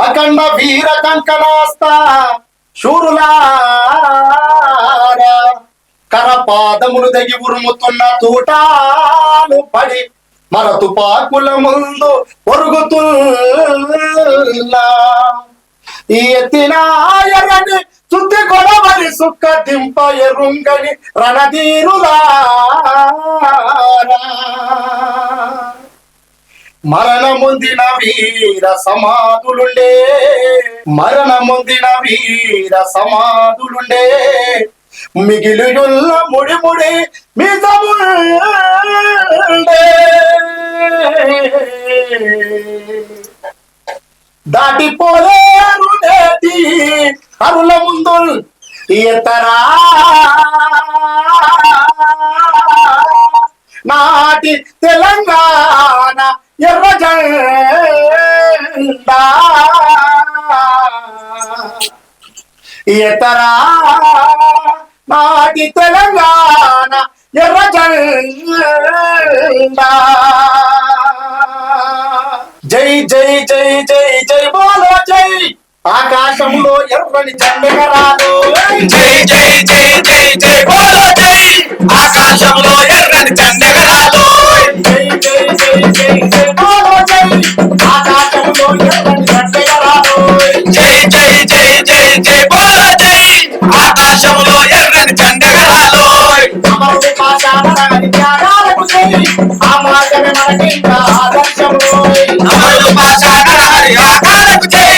Speaker 2: అఖండ వీర కంకణాస్తా శూరులారా, కరపాదములు దగి ఉరుముతున్న తూటాలు పడి మన తుపాకుల ముందు పొరుగుతున్నా, ఈ ఎత్తిన ఎర్రని చుద్ది గొడవని సుక్క దింప ఎరుంగని రణధీరులారా, మరణముందిన వీర సమాధులుండే, మరణముందిన వీర సమాధులుండే, మిగిలియుల్ల ముడి ముడి మిజముండే, దాటిపోలేరు నేటి అరుల ముందు ఎత్తరా నాటి తెలంగాణ ఎర్రజెండా, ఎత్తరా నాటి తెలంగాణ ఎర్రజెండా. జై జై జై జై జై బోలో జై, ఆకాశంలో ఎర్రని జెండెగరాలు.
Speaker 3: జై జై జై జై జై బోలో జై, ఆకాశంలో ఎర్రని జెండెగరాలు.
Speaker 2: జై జై జై జై జై బోలో జై, ఆకాశంలో ఎర్రని జెండెగరాలు.
Speaker 3: జై జై జై జై జై బోలో జై, ఆకాశంలో ఎర్రని జెండెగరాలు.
Speaker 2: అమరుడి పాశాలని త్యాగాలకు జై, ఆ మార్గమే మనకింకా ఆదర్శము.
Speaker 3: అమరుడు పాషాణారి ఆకారకు జై,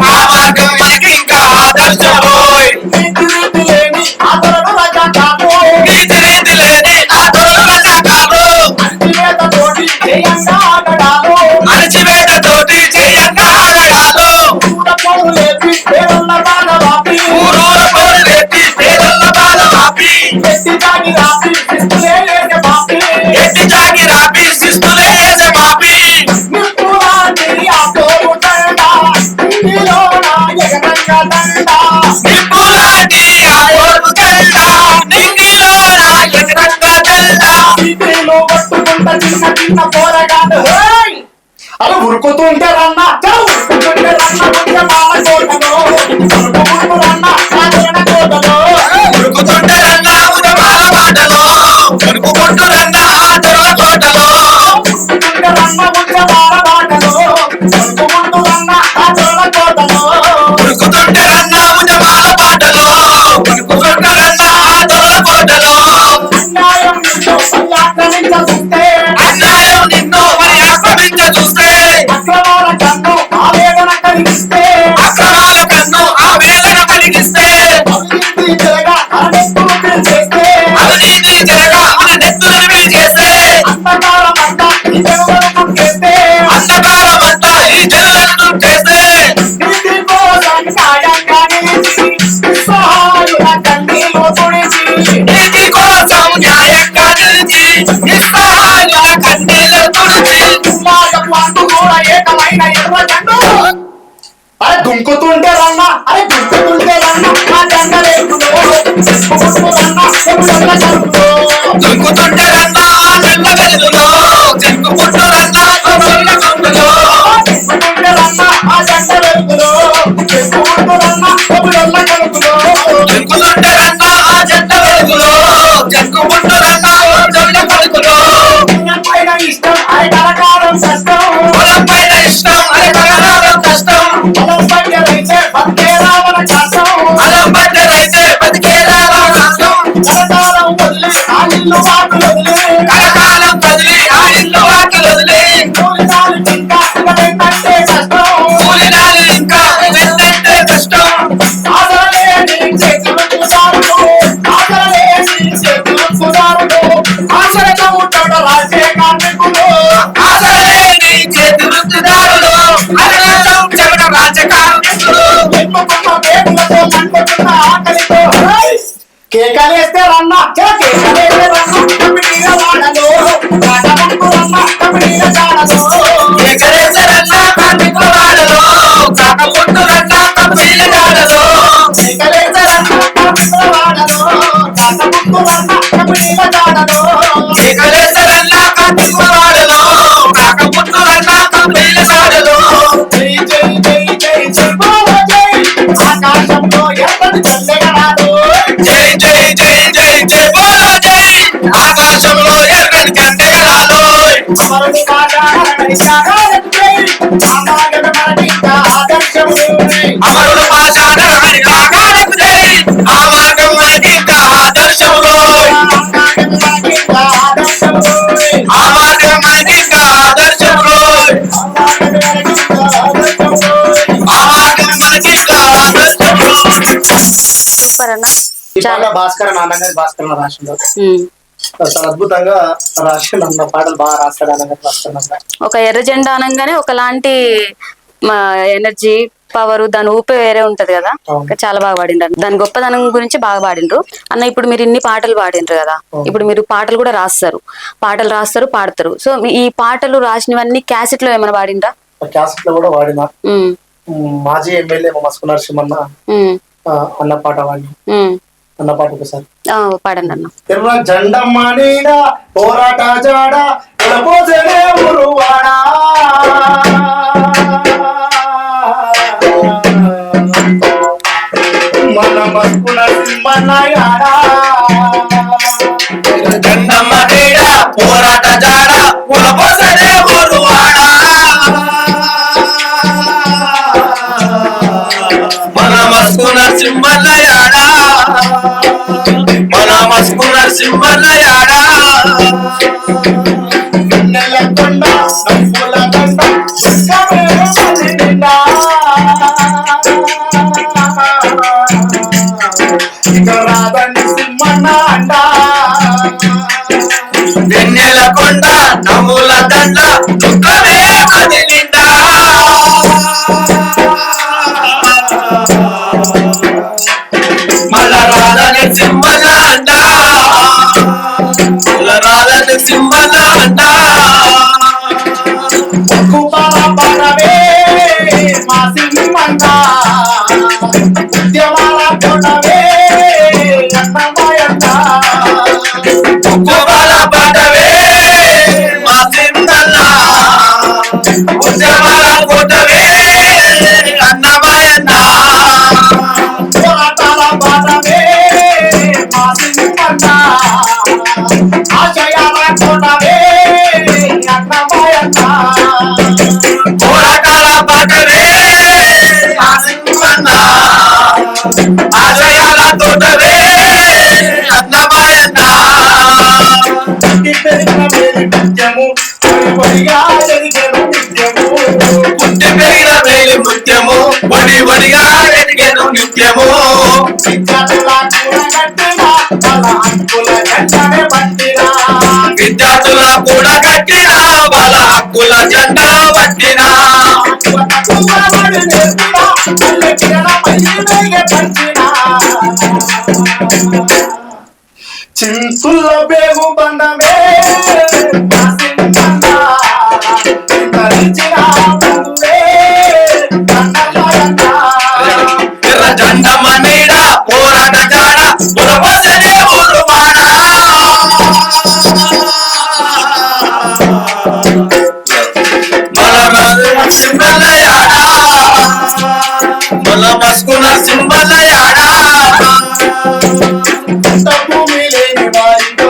Speaker 3: ఆ మార్గం మనకింకా ఆదర్శమోయ్.
Speaker 2: నీతి లేని ఆదరణ రజాకాలు,
Speaker 3: నీతి రీతి లేని ఆ తోడు రజాకాలు,
Speaker 2: అణచివేతతోటి జయంగా ఆగడాలు,
Speaker 3: అణచివేతతోటి జయంగా ఆగడాలు,
Speaker 2: ఊరపోరు లేపి పేరున్న బాధ వాపి,
Speaker 3: ఊరూర పోరు లేపి పేదల బాధ మాపి,
Speaker 2: ఎత్తి జాగి రాపి శిస్తులే లేక వాపి,
Speaker 3: ఎట్టి జాగి రాపి శిస్తులే వేసే మాపి.
Speaker 2: నిప్పులాంటి ఆ పోరు దండా, ఇంగిలోన ఎగరంగ దండా,
Speaker 3: నిప్పులాంటి ఆ పోరు జెండా, నింగిలోన ఎగరంగ జెండా.
Speaker 2: వీటిలో కొట్టుకుంట చిన్న చిన్న పోరగాడు హేయ్! అలా ఉరుకుతుంటే రన్న ఉరుకుతుంటే రన్న కొంచెం బాల కోటలో ఉరుకుతుంటూ రన్న సాగరణ కోటలో
Speaker 3: ఉరుకుతుంటే రన్న ఉదమాల మాటలో, ఉరుకుకుంటూ రన్న ఆటల తోటలో,
Speaker 2: ఉరుకుతుంటే రన్న కొంచెం బాల బాటలో ఉరుకుకుంటూ రన్న సాగరణ కోటలో
Speaker 3: ఉరుకుతుంటే రన్న ఉదమాల పాటలో, ఉరుకుతుంటే రన్న ఆటల కోటలో.
Speaker 2: అన్యాయం నిన్ను ఆక్రమించ చూస్తే,
Speaker 3: అన్యాయం నిన్ను మరి ఆక్రమించ చూస్తే,
Speaker 2: అక్రమాల కన్ను ఆవేదన కలిగిస్తే,
Speaker 3: అక్రమాల కన్ను ఆవేదన కలిగిస్తే,
Speaker 2: అవినీతి జరగ అరవెత్తులు చేస్తే,
Speaker 3: అవినీతి జరగా
Speaker 2: దుంకుతుంటే రన్న అరే దుంకుతుంటే రన్న ఆ జెండ రేపులో చెప్పుకుంటూ రన్న ఎప్పుడన్నా కలుపులో
Speaker 3: దుంకుతుంటే రన్న ఆ చెల్ల వెలుగులో చెక్కుకుంటూ రన్న కొబ్బరిల కొంగులో
Speaker 2: దుంకుతుంటే రన్న ఆ జెండ రేపులో చెప్పుకుంటూ రన్న ఎప్పుడన్నా కలుపులో
Speaker 3: దుంకుతుంటే రన్న ఆ జంట వెలుగులో చెక్కుకుంటూ రన్న కొబ్బరిల పలుకులో
Speaker 2: పైన ఇష్టం అరే కలకాలం కష్టం
Speaker 3: పొలం పైన ఇష్టం అరే కలకాలం కష్టం
Speaker 2: పొలం పట్టెలైతే బతికే రావణ కష్టం
Speaker 3: అలం పట్టెలైతే బతికేలా కష్టం
Speaker 2: కలకాలం వదిలి ఆ ఇల్లు వాకులు వదిలి
Speaker 3: కలకాలం వదిలి ఆ ఇల్లు వాకిలు వదిలి
Speaker 2: కూలినాలు ఇంకా ఇవ్వలేదంటే కష్టం
Speaker 3: కూలినాలు ఇంకా వెంటంటే కష్టం
Speaker 2: ఆదరలేని చేతులకు సారుడు ఆదరలేని చేతులకు సారుడు ఆశలతో ఉంటాడు రాజే కార్మికులు
Speaker 3: ఆశలేని చేతి వృత్తిదారులు అరణ్యం జగడ రాజకారణికులు
Speaker 2: ఎన్నుకున్న వేగులతో మండుతున్న ఆకలితో కేకలేస్తే రన్న కేకలేస్తే రన్న కమిటీల వాడలో కాటమంటూ రన్న కమిటీల జాడలో
Speaker 3: ఎగరేసరన్నా కార్మికుల వాడలో కాకపుట్టురన్నా కంపెనీల గాడలో
Speaker 2: కేకలేస్తే రన్న కమిటీల వాడలో కాటమంటూ రన్న కమిటీల జాడలో
Speaker 3: ఎగరేసరన్నా కార్మికుల వాడలో కాకపుట్టురన్నా కంపెనీల గాడలో
Speaker 2: జై జై జై జై జై బోలో జై ఆకాశంలో ఎర్రని జెండెగరాడు
Speaker 3: జై జై జై జై జై బోలో జై ఆకాశంలో ఎర్రని జెండెగరాలో
Speaker 2: అమరుడు పాదాలని సాగాలకు జై ఆమాగత మనకింత ఆదర్శములు
Speaker 3: అమరుడు పాషాణ హరి ఆకారకు జై ఆ మార్గం మనకింకా ఆదర్శములో
Speaker 2: ఆమాగత మనకింత ఆదర్శములు
Speaker 3: ఆ మార్గం మనకింకా ఆదర్శములో ఆ మార్గం మనకింకా ఆదర్శములో
Speaker 1: సూపర్ అన్న.
Speaker 2: చాలా భాస్కర్ నాన్నగారి భాస్కర్ రాసిండు
Speaker 1: ఉమ్.
Speaker 2: చాలా అద్భుతంగా రాసిండు అన్న పాటలు బాగా రాస్తాడు అన్నగారు భాస్కర్ అన్న
Speaker 1: ఒక ఎర్ర జెండా అనగానే ఒకలాంటి ఎనర్జీ పవర్ దాని ఊపే వేరే ఉంటది కదా.
Speaker 2: అవును.
Speaker 1: చాలా బాగా పాడిండ్రు అన్న. దాని గొప్పదనం గురించి బాగా పాడిండ్రు అన్న. ఇప్పుడు మీరు ఇన్ని పాటలు పాడిండ్రు కదా, ఇప్పుడు మీరు పాటలు కూడా రాస్తారు, పాడతారు. సో ఈ పాటలు రాసినవన్నీ క్యాసెట్ లో ఏమైనా పాడిండ్రా?
Speaker 2: క్యాసెట్ లో కూడా వాడిన
Speaker 1: ఉమ్,
Speaker 2: మాజీ ఎమ్మెల్యే మస్కు నరసింహన్న
Speaker 1: ఉమ్,
Speaker 2: అన్న పాట వాడిని
Speaker 1: ఉమ్.
Speaker 2: అన్న పాట ఒకసారి
Speaker 1: పాడండి అన్న.
Speaker 2: ఎర్ర జెండమ్మ నీడ పోరాట జాడ కులపోసలే ఉరువాడా మన మస్కు నరసింహన్న యాడా
Speaker 3: జెండమ్మ నీడ పోరాట జాడ కులపోసలే ఊరువాడా మన మస్కు నరసింహన్న యాడా మన మస్కు నరసింహన్న యాడా
Speaker 2: నెలకొండ నవ్వుల దండ దుఃఖమేమో మది నిండా. ఇక రాదని సింహన్న అండా
Speaker 3: వెన్నెల కొండ నవ్వుల దండ దుఃఖమే మది నిండా మలరాలని సింహల అండ మలరాలని సింహల అండ
Speaker 2: కుమార పడవే మా సింహన్న ఉద్యమాల కొడవే అన్నమయన్న
Speaker 3: ఉద్యమాల పడవే మా సింహన్న ఉద్యమాల కొట్టవే అన్నమాయన్న
Speaker 2: పోరాటాల పడవే మా సింహన్న ఆశయాల కొడవే అన్నమయన్న
Speaker 3: పోరాటాల పాటవే ఆ సింహన్న ఆశయాల తోటవే అన్నమాయన్న
Speaker 2: పుట్టి పెరిగిన మేలు నిత్యము వడిగా ఎదిగెను నిత్యము
Speaker 3: పుట్టి పెరిగిన వేలి ముత్యము వడి వడిగా ఎదిగెను నిత్యము
Speaker 2: విద్యార్థుల కూడగట్టిన వాళ్ళ హక్కుల గంటనే పట్టిన
Speaker 3: విద్యార్థుల కూడా కట్టిన వాళ్ళ హక్కుల జెండా పట్టిన
Speaker 2: కుమారుడు నేర్పిన పల్లె కిరణ పల్లి పంచిన చింతుల బేగు బంధమే ధరించిన బంధువే అన్నమయన్న
Speaker 3: మన మస్కు నరసింహన్న యాడా
Speaker 2: భూమి లేని వారితో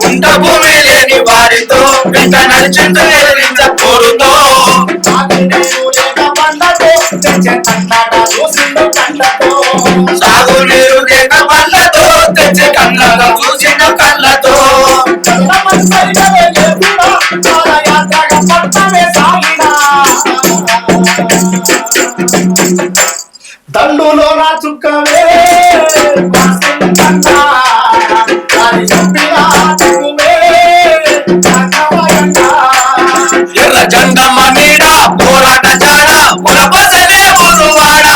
Speaker 3: గుంట భూమి లేని వారితో వెంట నడిచిండు ఎదిరించకూరుతో సాగునీరు లేక పళ్ళతో తెచ్చే కళ్ళతో చూసిన కళ్ళతో
Speaker 2: దండులో నా చుక్కవే
Speaker 3: ఎర్ర జెండమ్మ నీడ పోరాట జాడ పురపసలే ఊరువాడ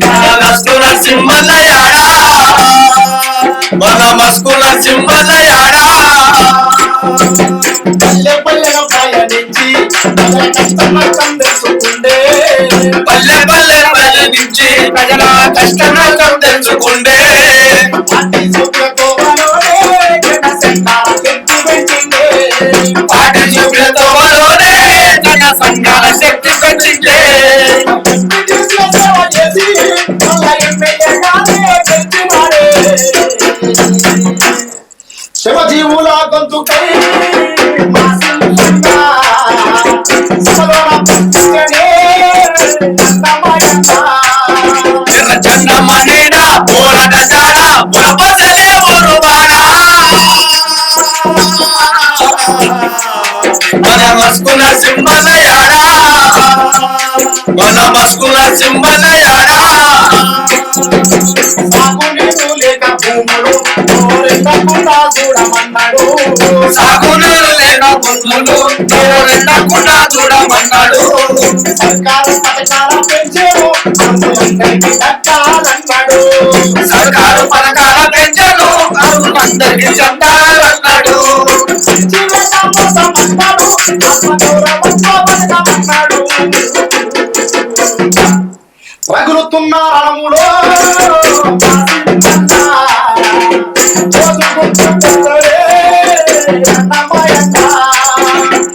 Speaker 3: మన మస్కు నరసింహన్న యాడా మన మస్కు నరసింహన్న యాడా
Speaker 2: పల్లె పల్లెగా పయనించి కష్టం తెలుసుకుండే
Speaker 3: పల్లె పల్లె పల్లె నుంచి ప్రజల కష్ట నష్టం తెలుసుకుండే పాటి చూపులతో వలోనే జన సంఘాల శక్తి పెంచిందే
Speaker 2: శివజీవుల గొంతుకై
Speaker 3: ఎర్ర జెండమ్మ నీడ పోరాట జాడ పురపసలే ఊరువాడ మన మస్కు నరసింహన్న యాడా మన మస్కు నరసింహన్న యాడా
Speaker 2: సాగునీరు లేక భూములు నోరెత్తకుండా చూడమన్నాడు
Speaker 3: సాగునీరు లేక భూములు నోరెత్తకుండా చూడమన్నాడు
Speaker 2: సర్కారు పథకాల పెంచేరు అందరికీ దక్కాలన్నాడు
Speaker 3: సర్కారు పథకాల పెంచను అందరికి చెందాలన్నాడు
Speaker 2: రగులుతున్న రణములో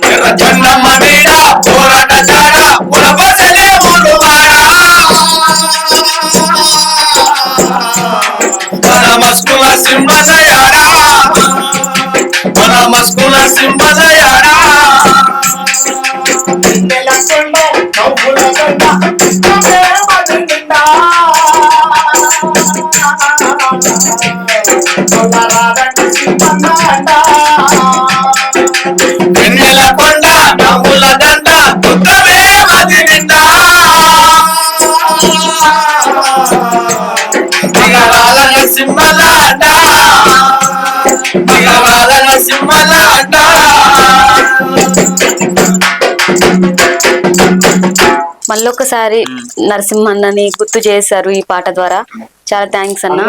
Speaker 3: ఎర్ర జెండమ్మ నీడ పోరాట జాడ పురపసలే ఊరువాడ మన మస్కు నరసింహన్న యాడా మన మస్కు నరసింహన్న యాడా వెన్నెల కొండ నవ్వుల దండ దుఃఖమే మది నిండా దిగరాల నరసింహన్న అంట దిగరాల నరసింహన్న అంట
Speaker 1: మళ్ళొకసారి నరసింహన్నని గుర్తు చేశారు ఈ పాట ద్వారా. చాలా థ్యాంక్స్ అన్న.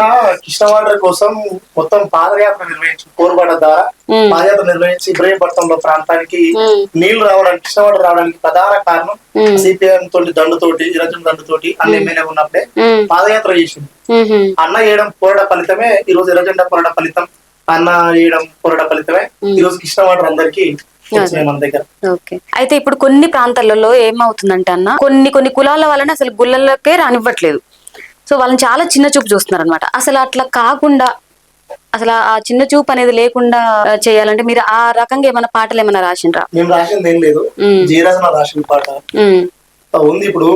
Speaker 2: కృష్ణవాడ కోసం మొత్తం పాదయాత్ర నిర్వహించి కోరుబాట ద్వారా పాదయాత్ర నిర్వహించి ఇబ్రహీంపట్నంలో ప్రాంతానికి నీళ్లు రావడానికి కృష్ణవాడ రావడానికి ప్రధాన కారణం సిపిఎం తోటి దండుతోటి ఇరజన్ దండుతోటి అన్ని ఎమ్మెల్యే ఉన్నప్పుడే పాదయాత్ర చేసింది. అన్న వేయడం పోరాట ఫలితమే ఈ రోజు ఇరజెండా పోరాట ఫలితం, అన్న వేయడం పోరాట ఫలితమే ఈ రోజు కృష్ణవాడ అందరికి మన దగ్గర.
Speaker 1: ఓకే, అయితే ఇప్పుడు కొన్ని ప్రాంతాలలో ఏమవుతుందంటే అన్న, కొన్ని కులాల వలన అసలు గుళ్ళకే రానివ్వట్లేదు. సో వాళ్ళని చాలా చిన్న చూపు చూస్తున్నారు అనమాట. అసలు అట్లా కాకుండా అసలు ఆ చిన్న చూపు అనేది లేకుండా చేయాలంటే మీరు ఆ రకంగా ఏమైనా పాటలు ఏమైనా రాసిండ్రా?
Speaker 2: మేము రాసింది ఏం లేదు, జీరాజన రాసిన పాట ఉంది. ఇప్పుడు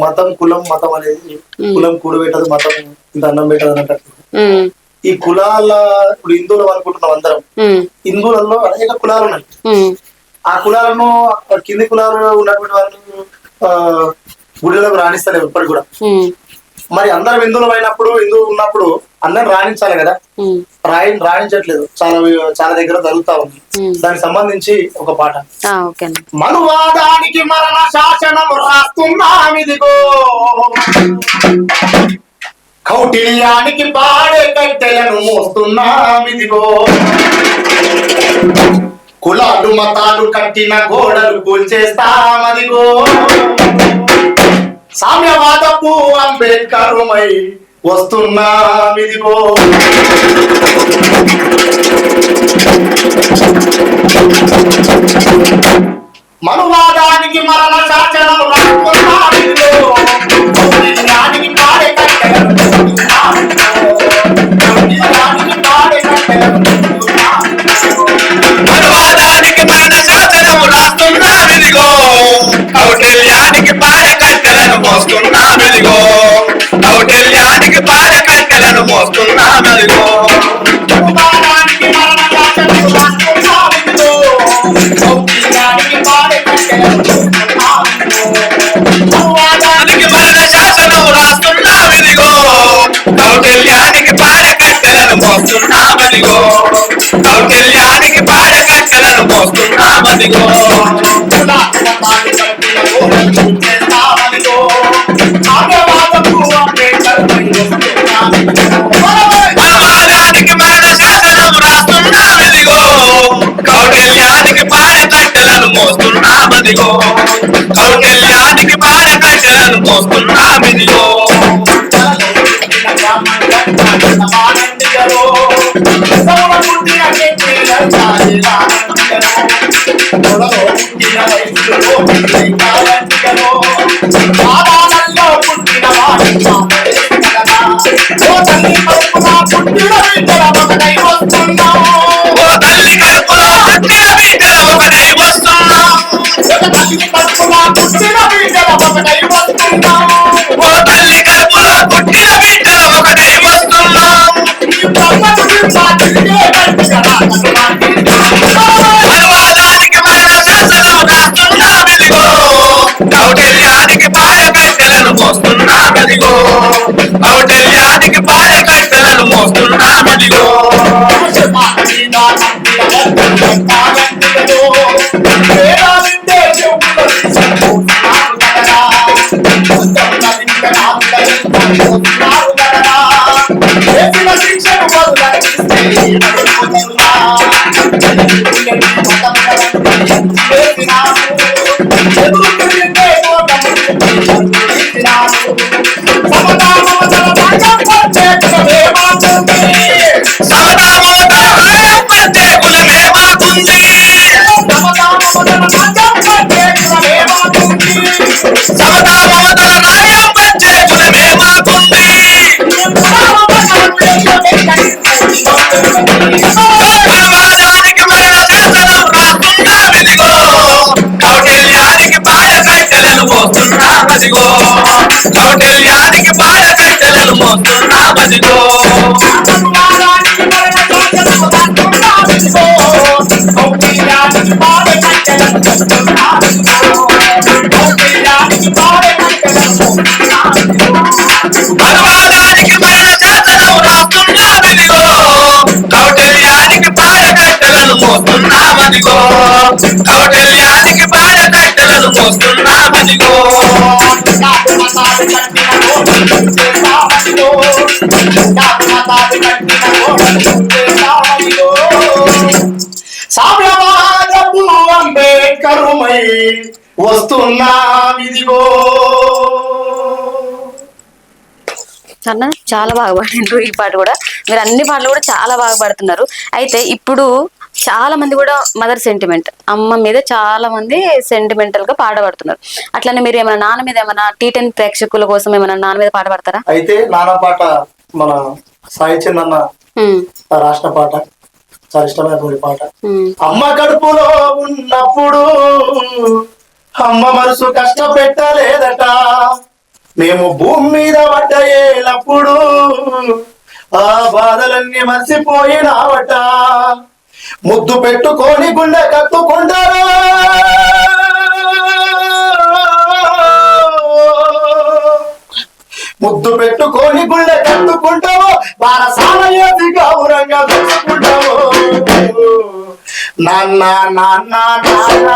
Speaker 2: మతం కులం మతం అనేది కులం కూడబెట్టదు, మతం ఇంత అన్నం పెట్టదు అన్నట్టు. ఈ కులాల ఇప్పుడు హిందువులు అనుకుంటున్నాం అందరం, హిందువులలో అనేక కులాలు ఉన్నాయి. ఆ కులాలను కింది కులాలు ఉన్నటువంటి వాళ్ళు గుడిలోకి రాణిస్తలేవు ఇప్పటికి కూడా. మరి అందరం హిందువులు అయినప్పుడు, హిందువు ఉన్నప్పుడు అందరం రాణించాలి కదా, రాణించట్లేదు. చాలా దగ్గర జరుగుతా ఉంది. దానికి సంబంధించి ఒక పాట. మనువాదానికి మరణ శాసనం రాస్తున్నామిదిగో, కౌటిల్యానికి పాడే కట్టెలను మోస్తున్నామిదిగో, కులాలు మతాలు కట్టిన గోడలు కూల్చేస్తామదిగో, సామ్యవాదపు అంబేద్కరుమై వస్తున్నామిదిగో.
Speaker 3: మదిగో మనవాదానికి మరణ శాసనం రాస్తున్నామిదిగో కౌటిల్యానికి పాడ కట్టెలను మోస్తున్నామదిగో కౌటిల్యానికి పాడ కట్టెలను మోస్తున్నామిదిగో ఓ తల్లి కడుపులో పుట్టిన బిడ్డల ఒకటై వస్తున్నాం ఓ తల్లి కడుపులో పుట్టిన బిడ్డల ఒకటై వస్తున్నాం మనవాదానికి మరణ శాసనం రాస్తున్నామిదిగో కౌటిల్యానికి పాడ కట్టెలను మోస్తున్నామదిగో కౌటిల్యానికి పాడ కట్టెలను మోస్తున్నామదిగో సమతా మమతా న్యాయం పంచే కులమే మాకుంది సమతా మమతా న్యాయం పంచే కులమే మాకుంది మనవాదానికి మరణ శాసనం రాస్తున్నామిదిగో కౌటిల్యానికి పాడ కట్టెలను మోస్తున్నామదిగో కౌటిల్యానికి పాడ కట్టెలను మోస్తున్నామదిగో మనవాదానికి మరణ శాసనం రాస్తున్నామిదిగో కౌటిల్యానికి పాడ కట్టెలను మోస్తున్నామదిగో కౌటిల్యానికి పాడ కట్టెలను మోస్తున్నామదిగో
Speaker 2: సామ్యవాదపు అంబేద్కరుమై వస్తున్నామిదిగో.
Speaker 1: అన్న చాలా బాగా పాడిండ్రు ఈ పాట కూడా. మీరు అన్ని పాటలు కూడా చాలా బాగా పాడుతున్నారు. అయితే ఇప్పుడు చాలా మంది కూడా మదర్ సెంటిమెంట్, అమ్మ మీద చాలా మంది సెంటిమెంటల్ గా పాట పాడుతున్నారు. అట్లనే మీరు ఏమైనా నాన్న మీద ఏమైనా T10 ప్రేక్షకుల కోసం ఏమైనా నాన్న మీద పాట పాడతారా?
Speaker 2: అయితే నాన్న పాట మన సాయి చందన్న రాసిన పాట, చాలా ఇష్టమైనటువంటి పాట. అమ్మ కడుపులో ఉన్నప్పుడు అమ్మ మనసు కష్టపెట్టలేదట, మేము భూమి మీద పడ్డయేటప్పుడు ఆ బాధలన్నీ మర్చిపోయినావట, ముద్దు పెట్టుకొని గుండె కట్టుకుంటారా ముద్దు పెట్టుకొని గుండె కట్టుకుంటావో, బారసాల ఏది గౌరంగా చూసుకుంటావో. నాన్న నాన్న నాన్న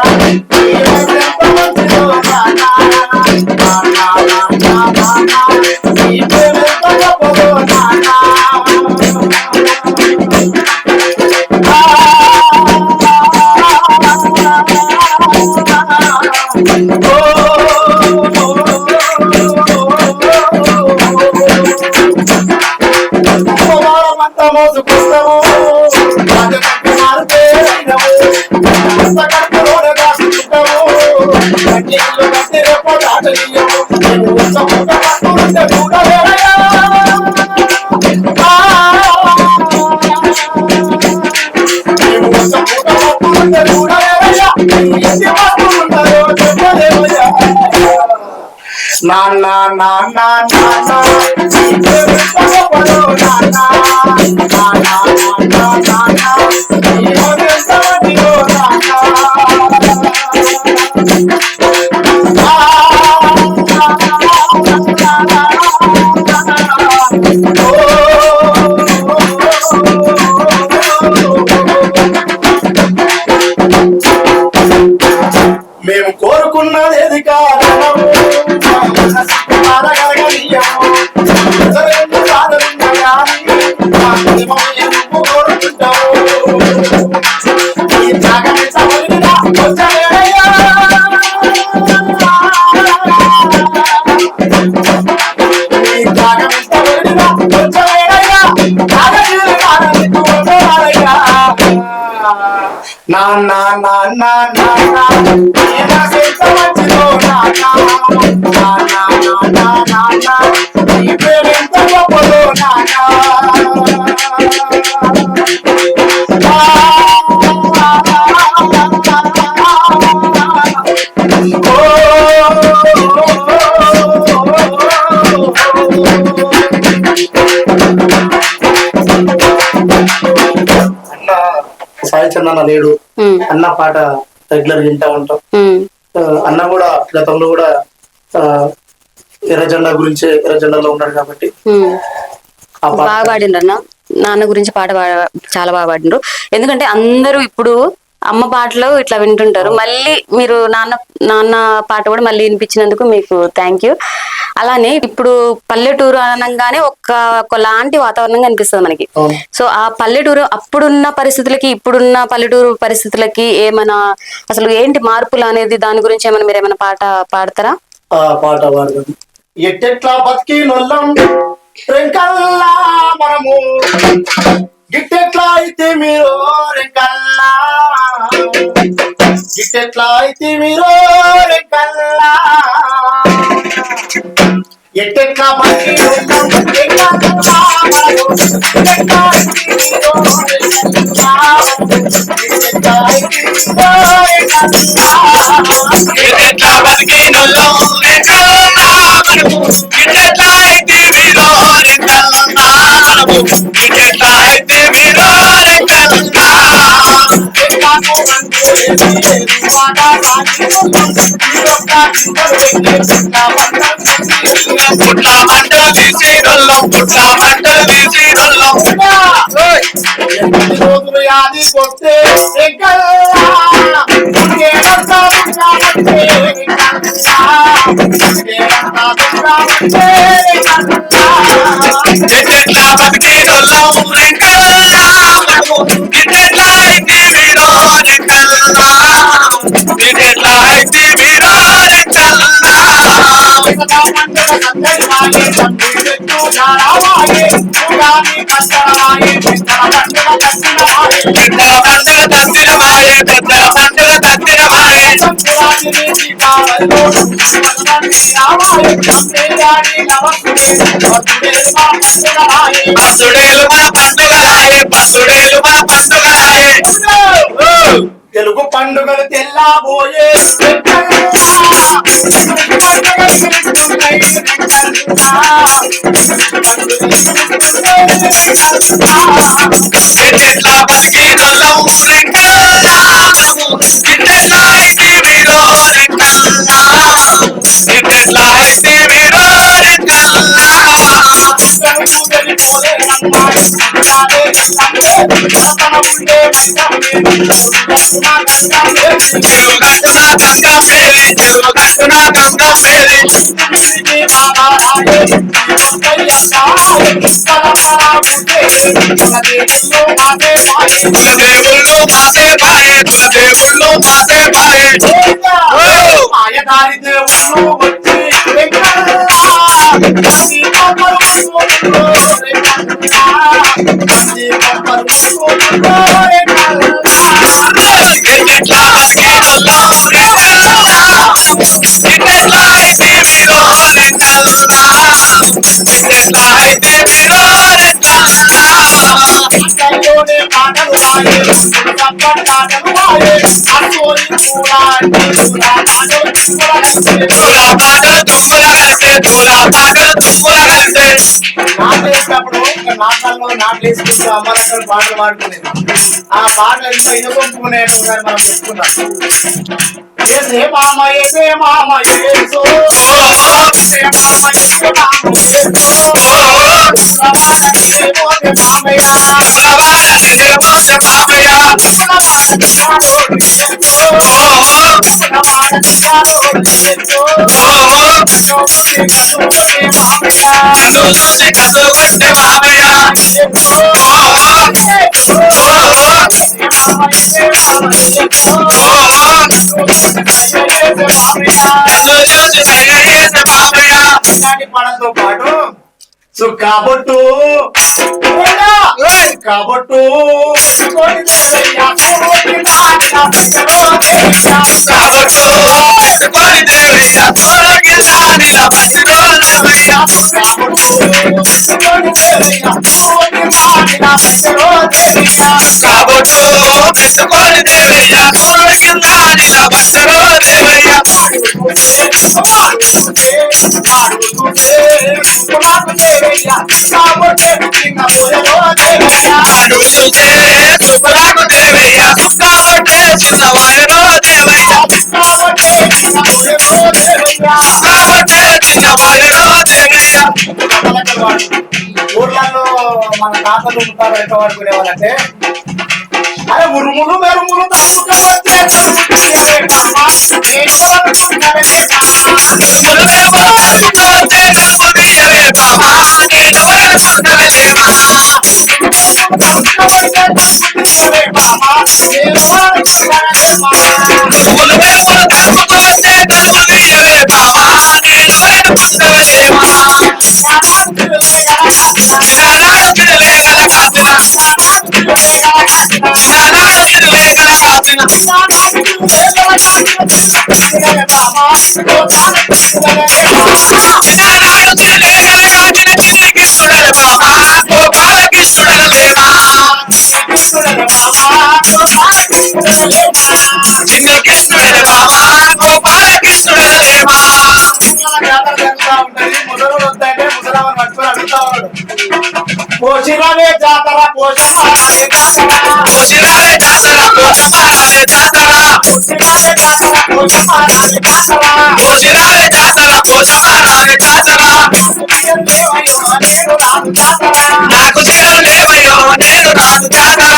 Speaker 2: మోసుకుంటాము నాన్న నాన్న నాన్న నాన్న నాన్న ఏనా సెంత మంచిదో నాన్న నాన్న నాన్న నాన్న నీ పేరెంత గొప్పదో నాన్న సాయి చందన లేడు అన్న పాట రెగ్యులర్ వింటా ఉంటాం. అన్న కూడా గతంలో కూడా ఎర్రజెండా గురించి ఎర్రజెండాలో ఉన్నాడు కాబట్టి
Speaker 1: బాగా పాడిండ్రు అన్న. నాన్న గురించి పాట చాలా బాగా పాడిండ్రు. ఎందుకంటే అందరూ ఇప్పుడు అమ్మ పాటలు ఇట్లా వింటుంటారు, మళ్ళీ మీరు నాన్న నాన్న పాట కూడా మళ్ళీ వినిపించినందుకు మీకు థ్యాంక్ యూ. అలానే ఇప్పుడు పల్లెటూరు అనగానే ఒకలాంటి వాతావరణం కనిపిస్తుంది మనకి. సో ఆ పల్లెటూరు అప్పుడున్న పరిస్థితులకి ఇప్పుడున్న పల్లెటూరు పరిస్థితులకి ఏమైనా అసలు ఏంటి మార్పులు అనేది, దాని గురించి ఏమైనా మీరు ఏమైనా పాట పాడతారా?
Speaker 2: పాట పాడదాం. ఎట్టెట్లా బతికి నొల్లం రెంకల్లా మనము గిట్టెట్లా అయితే మీరు రెంకల్లా గిట్టెట్లా అయితే మీరు రెంకల్లా ఎట్టెట్లా బతికి నొల్లం రెంకల్లా మనము గిట్టెట్లా అయితే మీరు రెంకల్లా గిట్టెట్లా అయితే మీరు రెంకల్లా
Speaker 3: ఎట్లా బతికి నొల్లం రెంకల్లా మనము ఎట్లా అయితే మీరు రెంకల్లా మనము ఎట్లా అయితే మీరు రెంకల్లా పుట్ల మంటలు తీసి నొల్లం పుట్ల మంటలు తీసి నొల్లం
Speaker 2: రోజులు యాది కొట్టే
Speaker 3: ఎట్లా బతికి నొల్లం రెంకల్లా మనము ఎట్లా అయితే మీరు రెంకల్లా ఎట్లా అయితే మీరు రెంకల్లా పెద్దల పండుగ తత్తిన మాయే పెద్దల పండుగ తత్తిన మాయే పసుడేలు మన పండుగలాయే పసుడేలు మన పండుగలాయే
Speaker 2: తెలుగు పండుగలు తెల్లాబోయే
Speaker 3: ఎట్లా బతికి నొల్లం రెంకల్లా మనము ఎట్లా అయితే మీరు రెంకల్లా ఎట్లా అయితే మీరు రెంకల్లా చెరువు గట్టున గంగ పేరి చెరువు గట్టున గంగ పేరి కులదేవుళ్ళు మాసే బాయే కులదేవుళ్ళు మాసే బాయే
Speaker 2: మాయదారి దేవుళ్ళు వచ్చి
Speaker 3: ఎట్లా బతికి నొల్లం రెంకల్లా ఎట్లా అయితే మీరు రెంకల్లా ఎట్లా అయితే మీరు రెంకల్లా
Speaker 2: పాటలు
Speaker 3: తులా పాటలు తుమ్ముల కలిసే తులా పాటలు తుమ్ముల కలిసే
Speaker 2: నాటేసినప్పుడు నాటల్లో నాటేసుకుంటూ అమ్మలక్కడ పాటలు పాడుకునేది. ఆ పాటలు ఎంత ఇనుకొంపుకునేటో కానీ మనం చెప్పుకున్నాం. ఏసే మామ ఏసే మామ ఏసో ఏసే మామ ఏసే మామ పాటలతో పాటు సుక్కబొట్టు కాబట్టు
Speaker 3: కాబట్టు పెట్టుకొని దేవయ్య తోరగిల్లా నిలబడిరో దేవయ్య కాబట్టు పెట్టుకొని దేవయ్య తోరగిల్లా నిలబడిరో దేవయ్య అడుగు చూసే సుబ్బరాకు దేవయ్య సుక్కబట్టే చిన్నవాయనో దేవయ్య సుక్కబట్టే చిన్నవాయనో దేవయ్య
Speaker 2: ఊర్లలో మన తాతలు ఉంటారు ఎంత వాడుకునే వాళ్ళంటే అరే ఉరుములు మెరుములు
Speaker 3: చిన్న కృష్ణుడే బాబా గోపాల కృష్ణుడే దేవా
Speaker 2: జాతర జరుగుతా ఉంటది ముసలు వద్దంటే ముసలామని పట్టుకొని అడుగుతా ఉన్నాడు పోషిరాలే జాతర పోషమాలే జాతర
Speaker 3: పోసిరాలే జాతర పోసమారాలే జాతర పోసిరాలే జాతర పోసమారాలే జాతర నాకు చేరలేవయ్యో నేను రాను జాతర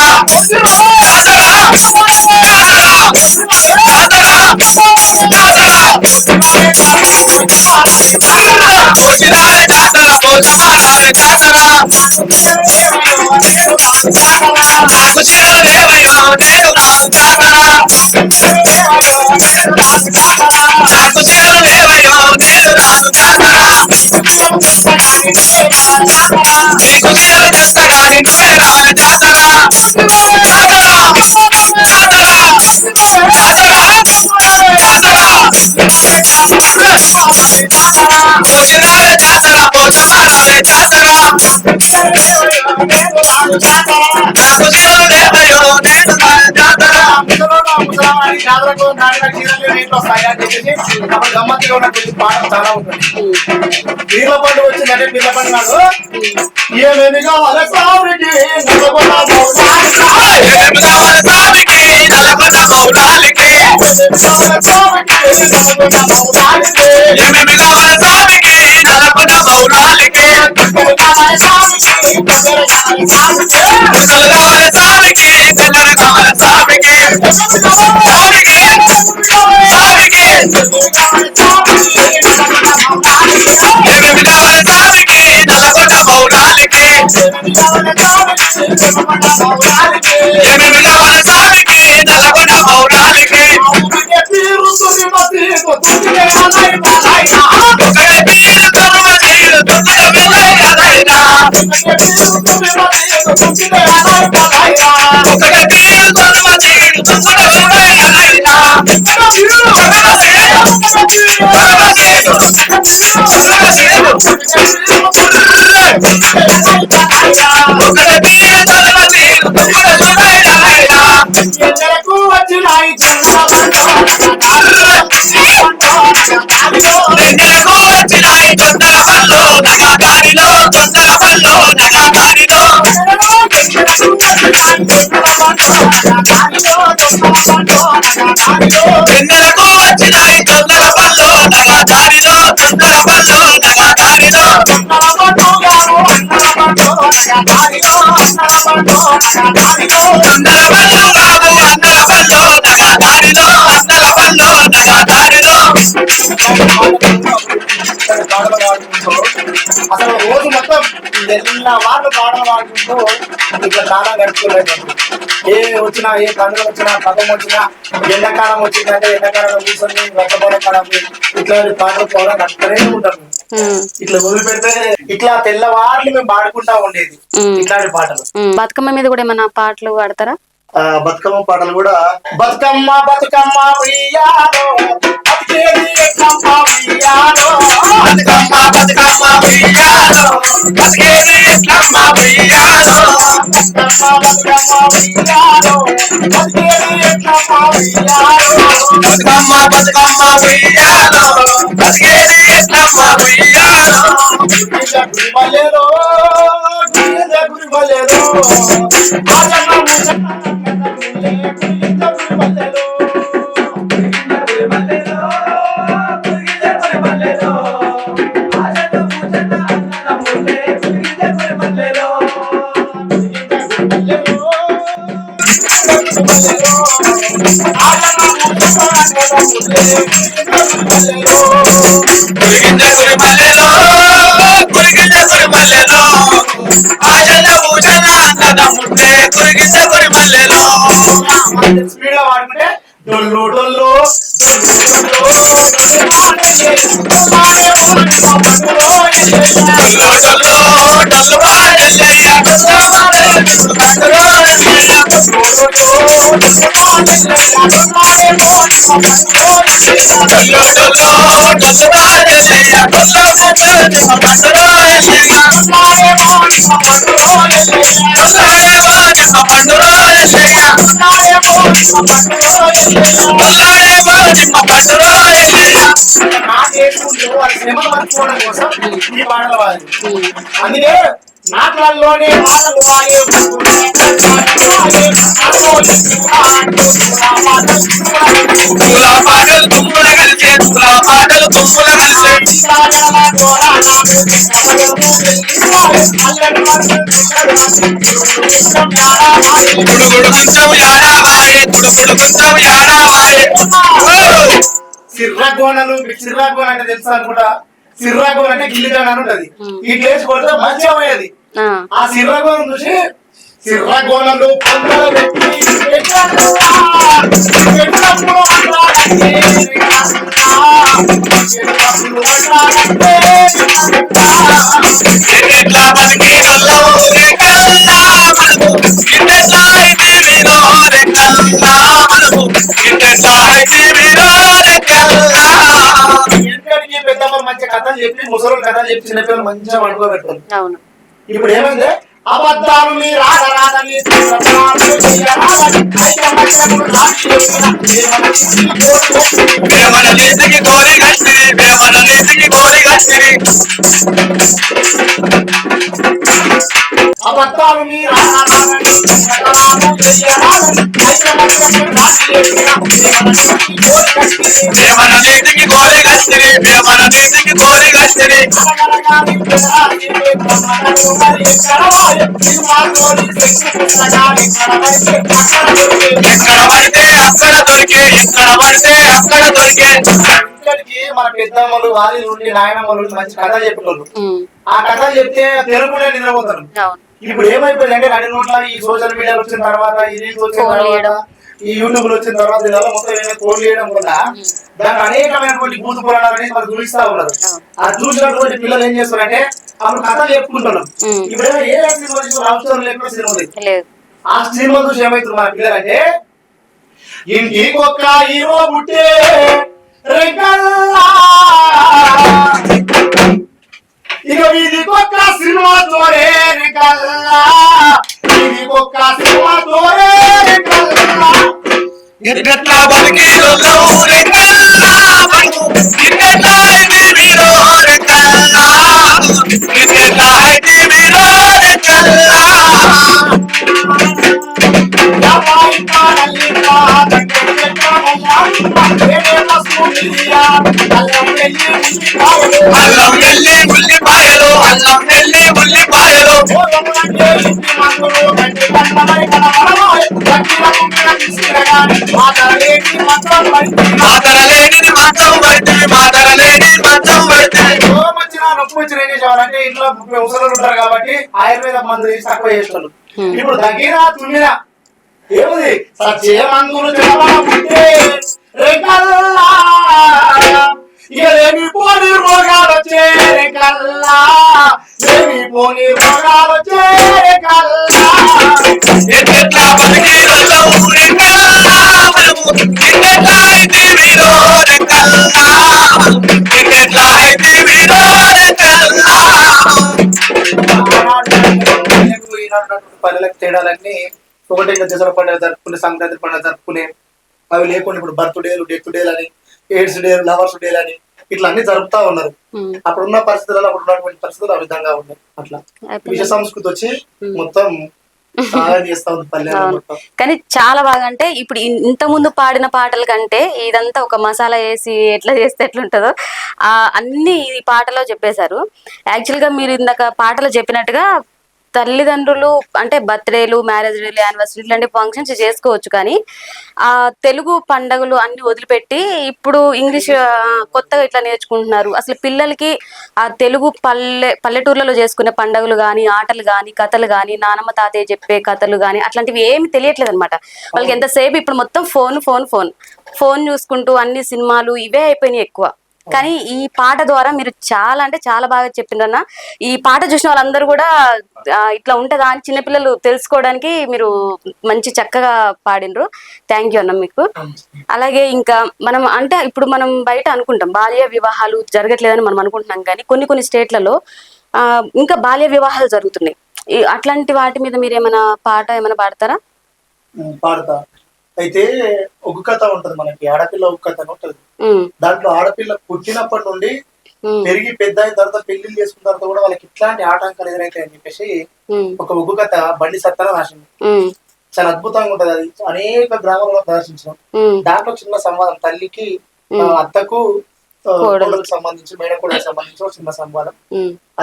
Speaker 3: జాతర పోసిరాలే జాతర పోసమారాలే జాతర నాకు చేరలేవయ్యో నేను రాను జాతర నాకు చేరలేవయ్యో నేను రాను జాతర నీకు చీర తెస్తగాని నువ్వే రాని జాతర పోసిరాలే జాతర పోసమారాలే జాతర నాకు చేరలేవయ్యో నేను రాని జాతర
Speaker 2: జాతరకు నాటక చీరలు నీటిలో వస్తాయి అని చెప్పేసి అప్పుడు గమ్మత్తుగా ఉన్న కొన్ని పాటలు చాలా ఉంటుంది పీర్ల పండుగ వచ్చిందంటే పీర్ల పండుగ నాడు ఏమేమి కావాలి స్వామికి నల్లగొండ మౌలాలికి.
Speaker 3: ఏమేమి కావాలి స్వామికి నల్లగొండ మౌలాలికి ఏమేమి కావాలి స్వామికి నల్లగొండ మౌలాలికి ముక్కలు కావాలి స్వామికి కల్లర కావాలి స్వామికి స్వామికి స్వామికి ఏమేమి కావాలి స్వామికి నల్లగొండ మౌలాలికి ఏమేమి కావాలి స్వామికి నల్లగొండ మౌలాలికి ఒకటే తీరు తరువ తీరు తొక్కుల వెళ్ళైనా ఒకటే తీరు తరువ తీరు తొక్కుల వెళ్ళైనా ఒకటే తీరు తరువ తీరు తొక్కుల వెళ్ళైనా
Speaker 2: ఎండలకు వచ్చినాయి
Speaker 3: వెన్నెలకు వచ్చినాయి తొందర పళ్ళు నగా దారిలో తొందర పళ్ళు నగా దారిలో వెన్నెలకు వచ్చినాయి తొందర పళ్ళు నగా దారిలో తొందర పళ్ళు నగా దారిలో తొందర పళ్ళు బాబు అందర పళ్ళు నగా దారిలో అందర పళ్ళు నగా దారిలో
Speaker 2: అసలు రోజు మొత్తం నెల వాళ్ళు పాటలు పాడుకుంటూ ఇట్లా కాలం గడుపుకోలేదు ఏ వచ్చినా ఏ పండుగ వచ్చినా పదం వచ్చినా ఎండాకాలం వచ్చిందంటే ఎండాకాలంలో కూర్చొని వర్షపడ కాలం ఇట్లా పాటలు కూడా గడుపుతూనే ఉంటారు ఇట్లా వదిలిపెడితే ఇట్లా తెల్లవారులు మేము పాడుకుంటా ఉండేది ఇట్లాంటి పాటలు.
Speaker 1: బతుకమ్మ మీద కూడా ఏమన్నా పాటలు పాడతారా?
Speaker 2: బతుకమ్మ పాటలు కూడా బతుకమ్మ బతుకమ్మ ఉయ్యాలో బతికేది ఎట్లమ్మ ఉయ్యాలో
Speaker 3: బతుకమ్మ బతుకమ్మ ఉయ్యాలో బతికేది ఎట్లమ్మ ఉయ్యాలో
Speaker 2: బతుకమ్మ బతుకమ్మ ఉయ్యాలో బతికేది ఎట్లమ్మ ఉయ్యాలో
Speaker 3: బతుకమ్మ బతుకమ్మ ఉయ్యాలో బతికేది ఎట్లమ్మ ఉయ్యాలో
Speaker 2: గురిమల్లెలో గురిమల్లెలో
Speaker 3: కురిగింజ కురిమల్లెలో కురిగింజ కురిమల్లెలో ఆజన్న పూజన అన్నద ముట్టే కురిగింజ కురిమల్లెలో
Speaker 2: స్పీడ్ గా వాడుకుంటే డొల్లు డొల్లు
Speaker 3: డొల్లు పాడెల్లయ్య
Speaker 2: ఈ పాటలు వాడి అందుకే నాట్లలోనే పాటలు వాడే
Speaker 3: పాటలు తుమ్ముల కలిసే పాటలు తుమ్ముల కలిసే గుడుగుడు గుంచం యాడావాయే గుడుగుడు గుంచం యాడావాయే
Speaker 2: సిర్రగోనలు సిర్రగోన అంటే తెలుసా అనుకుంటా. సిర్రగోన అంటే గిల్లిగోన అని ఉంటది. ఈ ప్లేస్ కొడితే మంచిగా పోయేది. ఆ సిర్రగోనం చూసి సిర్రగోనలు పొందలు పెట్టి
Speaker 3: ఎట్లా బతికి నల్లవు రెక్కల్లా మనము ఇంటెట్లా అయితే మీరో రెక్కల్లా మనము ఇంటెట్లా అయితే మీరో రెక్కల్లా
Speaker 2: ఎందుకంటే పెద్దమ్మ మంచి కథలు చెప్పి ముసలి కథలు చెప్పి చిన్నపిల్లలు మంచిగా పడుకోబెట్టారు.
Speaker 1: అవును.
Speaker 2: ఇప్పుడు ఏమైంది అబద్ధాలు మీ రాగరాదని
Speaker 3: వేమన నేతికి గోరి గట్టిరి వేమన నేతికి గోరి గట్టిరి
Speaker 2: అబద్ధాలు మీ రాగరాదని
Speaker 3: వేమన నేతికి గోరి గట్టిరి వేమన నేతికి గోరి గట్టిరి ఎక్కడ పడితే అక్కడ దొరికే ఎక్కడ పడితే అక్కడ దొరికే
Speaker 2: ఇక్కడికి మన పెద్దమ్మలు వారి నుండి నాయనమ్మలు మంచి కథలు చెప్పేవాళ్ళు. ఆ కథలు చెప్తే తెలుగునే నిద్రపోతారు.
Speaker 1: అవును.
Speaker 2: ఇప్పుడు ఏమైపోయింది అంటే రెండు నోట్ల ఈ సోషల్ మీడియాలు వచ్చిన తర్వాత ఈ రీల్స్ వచ్చిన తర్వాత ఈ యూట్యూబ్ వచ్చిన తర్వాత దీనివల్ల మొత్తం ఏమైనా ఫోన్ చేయడం వల్ల దానికి అనేకమైనటువంటి భూత పురాణాలు అనేది మనకు చూపిస్తా ఉన్నారు. ఆ చూసినటువంటి పిల్లలు ఏం చేస్తారంటే అప్పుడు కథలు చెప్పుకుంటున్నాం. ఇప్పుడు ఏ సినిమా అవసరం లేకుండా సినిమా ఉంది. ఆ సినిమా చూసి ఏమైతుంది మన పిల్లలంటే ఇంటికి ఒక్క హీరో పుట్టే రెక్కల్లా ఇక వీధికొక్క సినిమా తోరే రెక్కల్లా వీధికొక్క సినిమా తోరే రెక్కల్లా
Speaker 3: ఎట్లా బతికి నల్లవు రెక్కల్లా మనము ఇంటెట్లా అయితే మీరో రెక్కల్లా ఇంటెట్లా అయితే మీరో రెక్కల్లా అల్లం వెల్లి ఉల్లిపాయలు అల్లం వెల్లి ఉల్లిపాయలు మాతర లేనిది మంచం పడితే మాతర లేనిది మంచం పడితే
Speaker 2: నొప్పి వచ్చిన ఏం చేసేవారంటే ఇంట్లో ముసలు ఉంటారు కాబట్టి ఆయుర్వేద మందులు వేసి తక్కువ చేస్తారు. ఇప్పుడు దగ్గర తుమ్మిన ఏముంది సచ్చే మందులు రెక్కల్లా ఇక లేనిపోని రోగాలు వచ్చే చేరే కల్లా పోని రోగాలు చేరే కల్లా
Speaker 3: ఎట్లా బతికేదోళ్ళ ఊరి కల్లా మనము ఎట్లా అయితే వీరోరే కల్లా ఎట్లా అయితే వీరోరే కల్లా
Speaker 2: పల్లెలకు తేడాలన్నీ ఒకటే దసరా పండుగ జరుపుకునే, సంక్రాంతి పండుగ జరుపుకునే అవి లేకుండా ఇప్పుడు బర్త్డేలు, డెత్ డేలు అని, ఎయిడ్స్ డేలు, లవర్స్ డేలు అని ఇట్లా అన్ని జరుపుతా ఉన్నారు. అప్పుడున్న పరిస్థితులలో అప్పుడు ఉన్నటువంటి పరిస్థితులు ఆ విధంగా ఉన్నాయి. అట్లా విష సంస్కృతి వచ్చి మొత్తం చేస్తా ఉంది పల్లెలు.
Speaker 1: కానీ చాలా బాగా, అంటే ఇప్పుడు ఇంత ముందు పాడిన పాటల కంటే ఇదంతా ఒక మసాలా వేసి ఎట్లా చేస్తే ఎట్లుంటుందో అన్ని ఈ పాటలో చెప్పేశారు. యాక్చువల్ గా మీరు ఇందాక పాటలో చెప్పినట్టుగా తల్లిదండ్రులు అంటే బర్త్డేలు, మ్యారేజ్ డేలు, యానివర్సరీ ఇట్లాంటి ఫంక్షన్స్ చేసుకోవచ్చు, కానీ ఆ తెలుగు పండుగలు అన్ని వదిలిపెట్టి ఇప్పుడు ఇంగ్లీష్ కొత్తగా ఇట్లా నేర్చుకుంటున్నారు. అసలు పిల్లలకి ఆ తెలుగు పల్లెటూర్లలో చేసుకునే పండుగలు కానీ, ఆటలు కానీ, కథలు కానీ, నానమ్మ తాతయ్య చెప్పే కథలు కానీ అట్లాంటివి ఏమి తెలియట్లేదు అనమాట. వాళ్ళకి ఎంతసేపు ఇప్పుడు మొత్తం ఫోన్ చూసుకుంటూ అన్ని సినిమాలు ఇవే అయిపోయినాయి ఎక్కువ. కానీ ఈ పాట ద్వారా మీరు చాలా అంటే చాలా బాగా చెప్పిండ్రన్న. ఈ పాట చూసిన వాళ్ళందరూ కూడా ఇట్లా ఉంటుందా అని చిన్నపిల్లలు తెలుసుకోవడానికి మీరు మంచి చక్కగా పాడిండ్రు. థ్యాంక్ యూ అన్న మీకు. అలాగే ఇంకా ఇప్పుడు మనం బయట అనుకుంటాం బాల్య వివాహాలు జరగట్లేదని మనం అనుకుంటున్నాం, కానీ కొన్ని స్టేట్లలో ఇంకా బాల్య వివాహాలు జరుగుతున్నాయి. అట్లాంటి వాటి మీద మీరు ఏమైనా పాట ఏమైనా పాడతారా?
Speaker 2: పాడతా. అయితే ఒక కథ ఉంటది మనకి, ఆడపిల్ల ఒక కథ ఉంటది. దాంట్లో ఆడపిల్ల పుట్టినప్పటి నుండి పెరిగి పెద్ద అయిన తర్వాత పెళ్లిళ్ళు చేసుకున్న తర్వాత కూడా వాళ్ళకి ఇట్లాంటి ఆటంకాలు ఎదురైతాయని చెప్పేసి ఒక ఒగ్గు కథ బండి సత్తన రాసింది. చాలా అద్భుతంగా ఉంటది. అది అనేక గ్రామాలలో ప్రదర్శించడం. దాంట్లో చిన్న సంవాదం, తల్లికి అత్తకు కోడలకు సంబంధించి, మేనకోడలకు సంబంధించి చిన్న సంవాదం.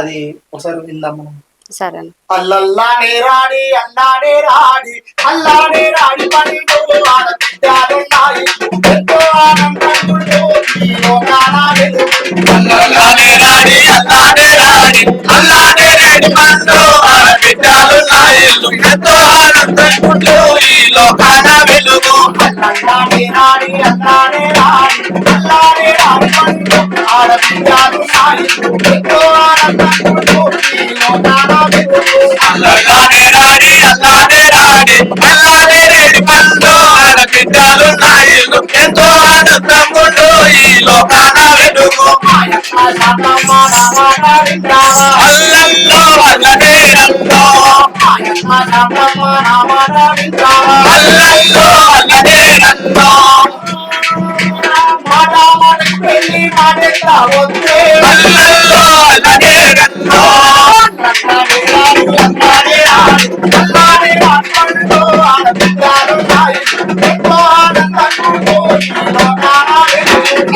Speaker 2: అది ఒకసారి విందాం మనం.
Speaker 1: సరే.
Speaker 2: అల్లల్లానే రాడి అల్లానే రాడి అల్లానే రాడి పనిలో ఆడబిడ్డలున్నాయి, ఎంతో ఆనందంతో ఈ లోకాన
Speaker 3: అల్లానే రాడి అల్లానే రాడి అల్లానే రాడి పనిలో ఆడబిడ్డలున్నాయి, ఎంతో ఆనందంతో ఈ లోకాన వెలుగు.
Speaker 2: అల్లానే రాడి అల్లానే రాడి అల్లానే రాడి పనిలో ఆడబిడ్డలున్నాయి, ఎంతో ఆనందంతో ఈ లోకాన
Speaker 3: అల్లానే రాడి అల్లానే రాడి అల్లానే రాడి పనిలో ఆడబిడ్డలున్నాయి, ఎంతో ఆనందంతో ఈ లోకాన వెలుగు. అల్లల్లో అల్లనే రల్లో అల్లల్లో అల్లనే రల్లో అల్లల్లో అల్లనే రల్లో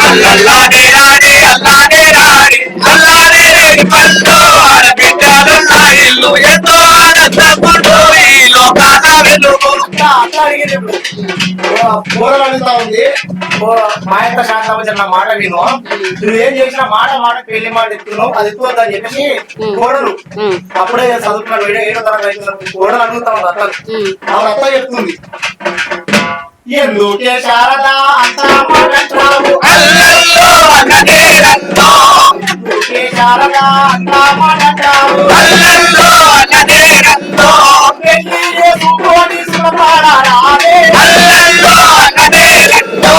Speaker 3: అల్లానే రాడి అల్లానే రాడి అల్లానే రాడి పనిలో ఆడబిడ్డలున్నాయి, ఎంతో ఆనందంతో ఈ లోకాన వెలుగు.
Speaker 2: కూరలు అడుగుతా ఉంది. మా యొక్క శాంతమ్మ చిన్న మాట విను, నువ్వేం చేసిన మాట పెళ్లి మాట ఎత్తున్నావు, అది ఎత్తువద్దు అని చెప్పేసి కోడలు అప్పుడే చదువుకున్నాడు, 7వ తరగతి కోడలు అడుగుతా ఉంది అత్తలు. ఆవిడ అత్త చెప్తుంది, ఎందుకే శారద అంతా మాట్లాడు,
Speaker 3: అల్లల్లో అల్లనే రల్లో
Speaker 2: ఎందుకే శారద అంతా మాట్లాడు,
Speaker 3: అల్లల్లో అల్లనే రల్లో
Speaker 2: పెళ్లి చేసుకొని సుఖపడాలి,
Speaker 3: అల్లల్లో అల్లనే రల్లో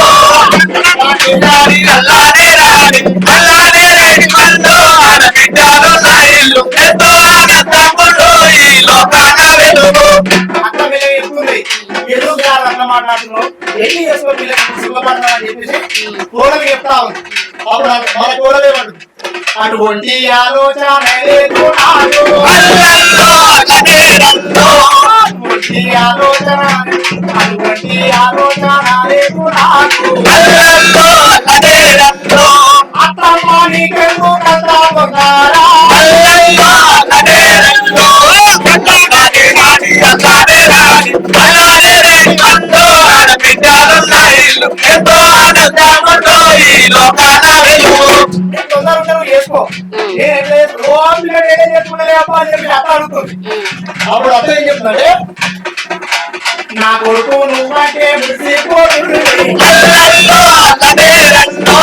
Speaker 3: రాడి అల్లానే రాడి అల్లానే రాడి పనిలో ఆడబిడ్డలున్నాయి, ఎంతో ఆనందంతో ఈ లోకాన వెలుగు.
Speaker 2: అక్క పిల్ల చెప్తుంది, ఎందుకు అట్లా మాట్లాడుతున్నావు, పెళ్లి చేసుకో పిల్లకి సుఖపడతా అని చెప్పేసి కోడలు చెప్తా ఉంది. అప్పుడు మన కోడలేమంటు, అటువంటి ఆలోచన లేదు నాకు,
Speaker 3: అల్లల్లో అల్లనే రల్లో
Speaker 2: అటువంటి ఆలోచన లేదు నాకు,
Speaker 3: అల్లల్లో అల్లనే రల్లో
Speaker 2: అత్తమ్మ నీకెందుకు కథ పొందారా,
Speaker 3: అల్లల్లో అల్లనే రల్లో అల్లానే రాడి అల్లానే రాడి అల్లానే రాడి పనిలో ఆడబిడ్డలున్నాయి, ఎంతో ఆనందంతో ఈ లోకాన వెలుగు.
Speaker 2: తొందరగా చేసుకో, ఏం లేదు రోజు ఏం చేసుకుంటే అప్ప అని చెప్పి అత్త అడుగుతుంది. అప్పుడు అత్త ఏం చెప్తుందంటే, నా కొడుకు నువ్వంటే మురిసిపోతుంది,
Speaker 3: అల్లల్లో అల్లనే రల్లో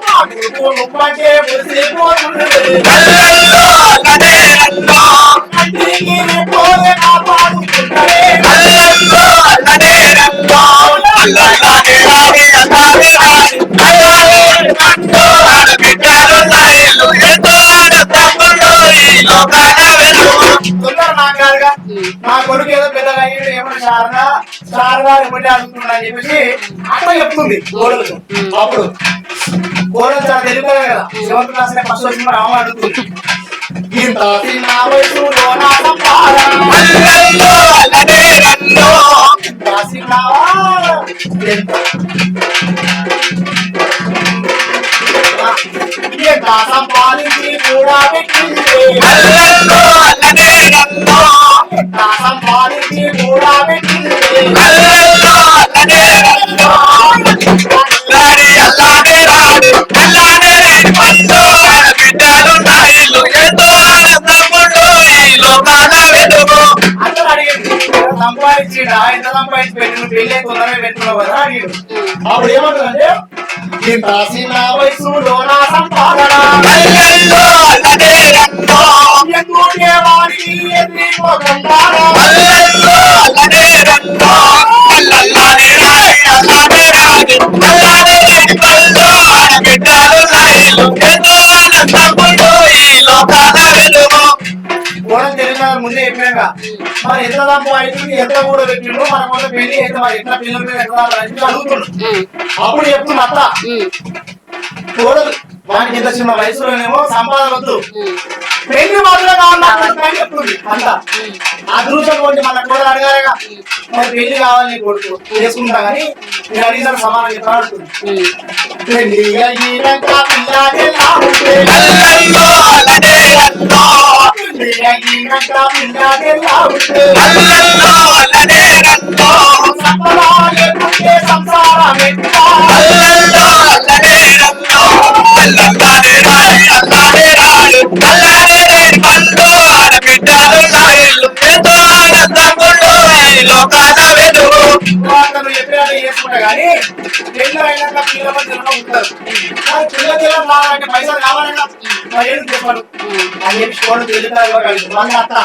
Speaker 2: నా కొడుకు నువ్వంటే మురిసిపోతుంది,
Speaker 3: అల్లల్లో అల్లనేరల్లో
Speaker 2: కంటికి పోలే కాపాడుకుంటలే
Speaker 3: అల్లల్లో అల్లనేరల్లో అల్లల్లానే రాని అల్లానే రాని అల్లానే అంటూ ఆడబిడ్డలున్న ఇల్లు ఎంతో ఆడతమ్ముళ్ళు ఈ లోకాన వెలుగు
Speaker 2: తొందర నాకు కాదుగా నా కొడుకు ఏదో పెద్దగా అయ్యాడు ఏమన్నా శారదా ఎప్పటి అడుగుతున్నా అని చెప్పేసి అట్లా చెప్తుంది కోడలు. అప్పుడు కోడలు చాలా తెలుగు కదా, సెవెంత్ క్లాస్ ఫస్ట్ వచ్చిన రామ అడుగుతుంది ఇంత చిన్న వయసులో నా సంపాదన
Speaker 3: అల్లల్లో అల్లనేరల్లో
Speaker 2: ఇంత చిన్నవా? ఎంత సంపాదించి కూడా పెట్టింది
Speaker 3: అల్లల్లో అల్లనేరల్లో
Speaker 2: ఎంత సంపాదించి కూడా పెట్టింది
Speaker 3: అల్లల్లో అల్లనేరల్లో అల్లానే అల్లానే రాని అల్లానే రేని పండు ఆడబిడ్డలున్న ఇల్లు ఎంతో ఆడతమ్ముళ్ళు ఈ లోకాన వెలుగు
Speaker 2: అందరూ అడిగింది సంపాదించిండా ఎంత సంపాదించి పెట్టిన పెళ్ళి తొందరగా పెట్టుకున్నావు కదా అడిగిండు. అప్పుడు ఏమంటుందంటే ఇంత చిన్న వయసులో నా సంపాదన
Speaker 3: అల్లల్లో అల్లనేరల్లో
Speaker 2: ఎందుకే వాడికి ఎదిరిపోకుండా
Speaker 3: అల్లల్లో అల్లనేరల్లో అల్లల్లానే రాని అల్లానే రాని అల్లానే రేని పండు ఆడబిడ్డలున్న ఇల్లు ఎంతో ఆడతమ్ముళ్ళు ఈ లోకాన వెలుగు
Speaker 2: కూడా తెలియదు ముందే చెప్పాక మరి ఎంత సంపాదించింది ఎంత కూడా పెట్టిండు మన కోసం పెళ్లి అయితే మరి ఎట్లా పిల్లల మీద ఎట్లా అని అడుగుతుండు. అప్పుడు చెప్తున్నా అత్త కోడలు వానికి ఇంత చిన్న వయసులోనేమో సంపాదన వద్దు పెళ్లి మాత్రం కావాలని చెప్తుంది అంత అదృష్టం కొంచెం మన కోడలు అడగాలిగా మరి పెళ్లి కావాలి నీ కొడుకు చేసుకుంటా కానీ నేను అడిగిన సమానం చెప్పా అడుగుతుంది. పెళ్లి అయినాక పిల్లాడెలా ఉంటే
Speaker 3: అల్లల్లో అల్లనేరల్లో
Speaker 2: పెళ్లి అయినాక పిల్లాడెలా ఉంటే
Speaker 3: అల్లల్లో అల్లనేరల్లో
Speaker 2: సంపదా లేకుంటే సంసారం ఎట్లా
Speaker 3: అల్లల్లో అల్లనేరల్లో అల్లల్లానే రాని అల్లానే రాని అల్లానే రేని పండు ఆడబిడ్డలున్న ఇల్లు ఎంతో ఆడతమ్ముళ్ళు ఈ లోకాన వెలుగు
Speaker 2: అతను చెప్పినట్టు చేసుకుంటా కానీ పెళ్లి అయినాక పిల్లల మధ్య ఉంటారు పిల్ల పిల్లలు కావాలంటే పైసలు కావాలన్నా మరి ఏం చెప్పాను అని చెప్పి చూడండి తెలుగుతారు మన అత్త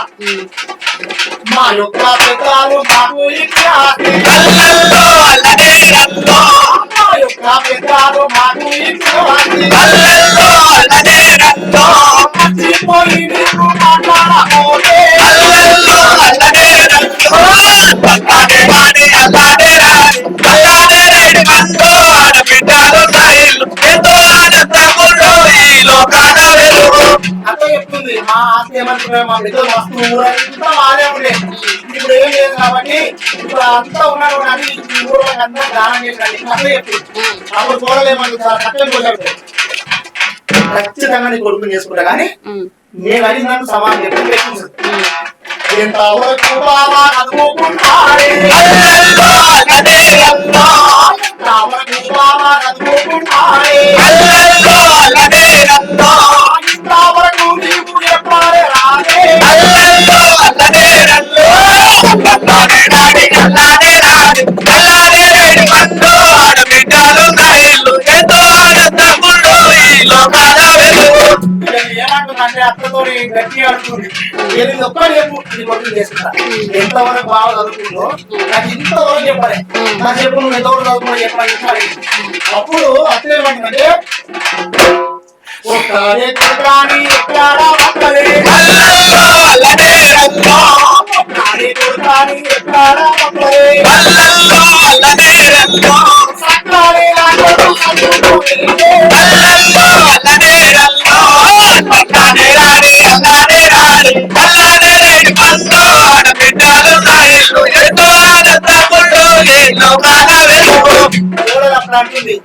Speaker 2: మా యొక్క పెద్దలు మాకు ఇచ్చారు
Speaker 3: అల్లల్లో అల్లనేరల్లో
Speaker 2: మా యొక్క పెద్దలు మాకు ఇచ్చారు
Speaker 3: అల్లల్లో అల్లనేరల్లో
Speaker 2: మర్చిపోయి నీకు మాట్లాడకపోతే
Speaker 3: అల్లల్లో అల్లనేరల్లో అల్లానే రాని అల్లానే రాని అల్లానే రేని పండు ఆడబిడ్డలున్న ఇల్లు ఎంతో ఆడతమ్ముళ్ళు ఈ లోకాన వెలుగు
Speaker 2: అట్లా చెప్తుంది మా ఆస్తి ఏమంటున్నాయి మా పెద్దలు మస్తు ఊరంతా బాగానే ఉండే ఇప్పుడు ఏం లేదు కాబట్టి ఇప్పుడు అంతా ఉన్నాడు కానీ ఈ ఊళ్ళకి అంతా దానం చేసినట్టు అట్లా చెప్తుంది. అప్పుడు చూడలేమంటుంది కట్టెలు పోసాడు ఖచ్చితంగా నీ కొడుకుని చేసుకుంటా కానీ నేను అడిగిన నన్ను సమానం చెప్పి ఎంతవరకు బాబా చదువుకుంటాడే
Speaker 3: అల్లల్లో అల్లనేరల్లో
Speaker 2: ఎంతవరకు బాబా చదువుకుంటాడే
Speaker 3: అల్లల్లో అల్లనేరల్లో
Speaker 2: ఇంతవరకు నీకు చెప్పాలి రాదే
Speaker 3: అల్లల్లో అల్లనేరల్లో అల్లానే రాని అల్లానే రాని అల్లానే రేని పండు ఆడబిడ్డలున్న ఇల్లు ఎంతో ఆడతమ్ముళ్ళు ఈ లోకాన వెలుగు
Speaker 2: ఏమంటుందంటే అత్తతో గట్టి అడుగుతుంది నేను ఒక్కడే చెప్పు నీ కొడుకుని చేసుకుంటా ఎంతవరకు బాగా చదువుతుందో నాకు ఇంతవరకు చెప్పాలి నాకు చెప్పు నువ్వు ఎంతవరకు చదువుతుందో చెప్పాలి చెప్పాలి. అప్పుడు అత్త ఏమంటుందంటే ఒక్కడే కొడుకాని ఎక్కడా ఒక్కడే
Speaker 3: అల్లల్లో అల్లనేరల్లో
Speaker 2: ఒక్కడే కొడుకాని ఎక్కడా ఒక్కడే
Speaker 3: అల్లల్లో అల్లనేరల్లో
Speaker 2: సక్కాలే నా కొడుకు చదువుకోగలిగే
Speaker 3: అల్లల్లో అల్లనేరల్లో అల్లానే రాని అల్లానే రాని అల్లానే రేని పండు ఆడబిడ్డలున్న ఇల్లు ఎంతో ఆడతమ్ముళ్ళు ఈ లోకాన వెలుగు
Speaker 2: కోడలు అప్పుడు అంటుంది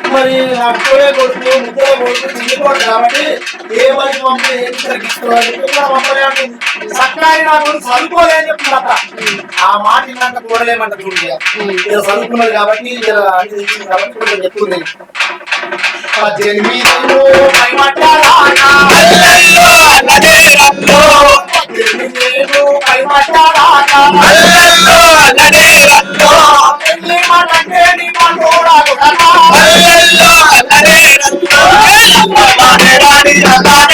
Speaker 2: మరి నా కోడే కొడుకు ముగ్గురే కొడుకు చిన్ని కొడుకు కాబట్టి ఏ మనిషి పంపి ఏం తగ్గించుకోవాలి పంపలే అంటుంది. సక్కాని నా కొడుకు చదువుకోలే అని చెప్తుంది అత్త. ఆ మాట ఇన్నాక కోడలేమంట చూడండి ఇలా చదువుకున్నది కాబట్టి ఇలా అన్ని ఇచ్చింది కాబట్టి కొంచెం చెప్తుంది 18 పైమట్టారానా
Speaker 3: అల్లల్లో అల్లనేరల్లో
Speaker 2: 18 పైమట్టారానా
Speaker 3: అల్లల్లో అల్లనేరల్లో
Speaker 2: పెళ్లి మాటంటే నీ మనోడా
Speaker 3: అల్లల్లో అల్లనేరల్లో అల్లానే రాని అల్లానే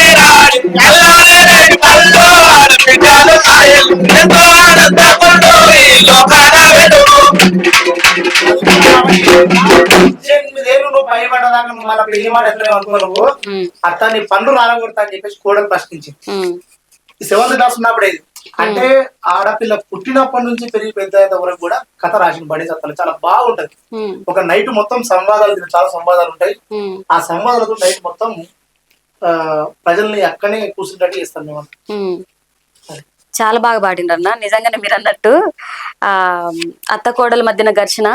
Speaker 2: 18 నువ్వు పైబడ్డదాకా నువ్వు మన పెళ్లి మాట ఎట్లా అనుకో నువ్వు అత్త నీ పనులు రాలగొడతా అని చెప్పేసి కోడలు ప్రశ్నించింది. ఈ 7th క్లాస్ ఉన్నప్పుడు ఇది అంటే ఆడపిల్ల పుట్టినప్పటి నుంచి పెరిగి పెద్ద అయ్యేంత వరకు కూడా కథ రాసిన బడి సత్తాలు చాలా బాగుంటది. ఒక నైట్ మొత్తం సంవాదాలు, చాలా సంవాదాలు ఉంటాయి. ఆ సంవాదాలతో నైట్ మొత్తం ప్రజల్ని అక్కడే కూర్చుంటట్టు చేస్తాం మేము.
Speaker 1: చాలా బాగా పాడిండ్రు అన్న. నిజంగానే మీరు అన్నట్టు అత్త కోడల మధ్యన ఘర్షణ,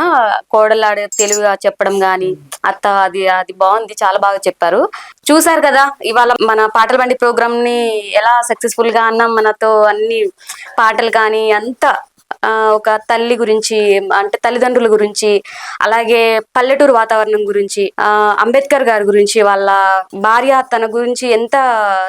Speaker 1: కోడలు ఆడే తెలివిగా చెప్పడం గాని, అత్త అది అది బాగుంది, చాలా బాగా చెప్పారు. చూసారు కదా ఇవాళ మన పాటల బండి ప్రోగ్రామ్ ని ఎలా సక్సెస్ఫుల్ గా అన్నాం. మనతో అన్ని పాటలు కానీ అంతా ఒక తల్లి గురించి, అంటే తల్లిదండ్రుల గురించి, అలాగే పల్లెటూరు వాతావరణం గురించి, అంబేద్కర్ గారి గురించి, వాళ్ళ భార్య తన గురించి ఎంత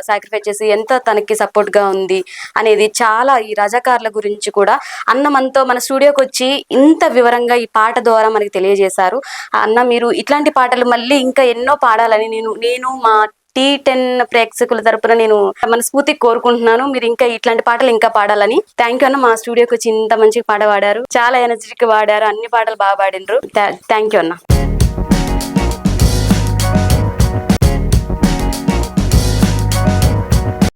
Speaker 1: సాక్రిఫైస్ చేసి ఎంత తనకి సపోర్ట్ గా ఉంది అనేది, చాలా ఈ రజాకార్ల గురించి కూడా అన్న మనతో మన స్టూడియోకి వచ్చి ఇంత వివరంగా ఈ పాట ద్వారా మనకి తెలియజేశారు. అన్న మీరు ఇట్లాంటి పాటలు మళ్ళీ ఇంకా ఎన్నో పాడాలని నేను మా T10 ప్రేక్షకుల తరపున నేను మనస్ఫూర్తిగా కోరుకుంటున్నాను. మీరు ఇంకా ఇట్లాంటి పాటలు ఇంకా పాడాలని. థ్యాంక్ యూ అన్న, మా స్టూడియోకి వచ్చి ఇంత మంచి పాట పాడారు, చాలా ఎనర్జెటిక్ పాడారు, అన్ని పాటలు బాగా పాడినరు. థ్యాంక్ యూ అన్న.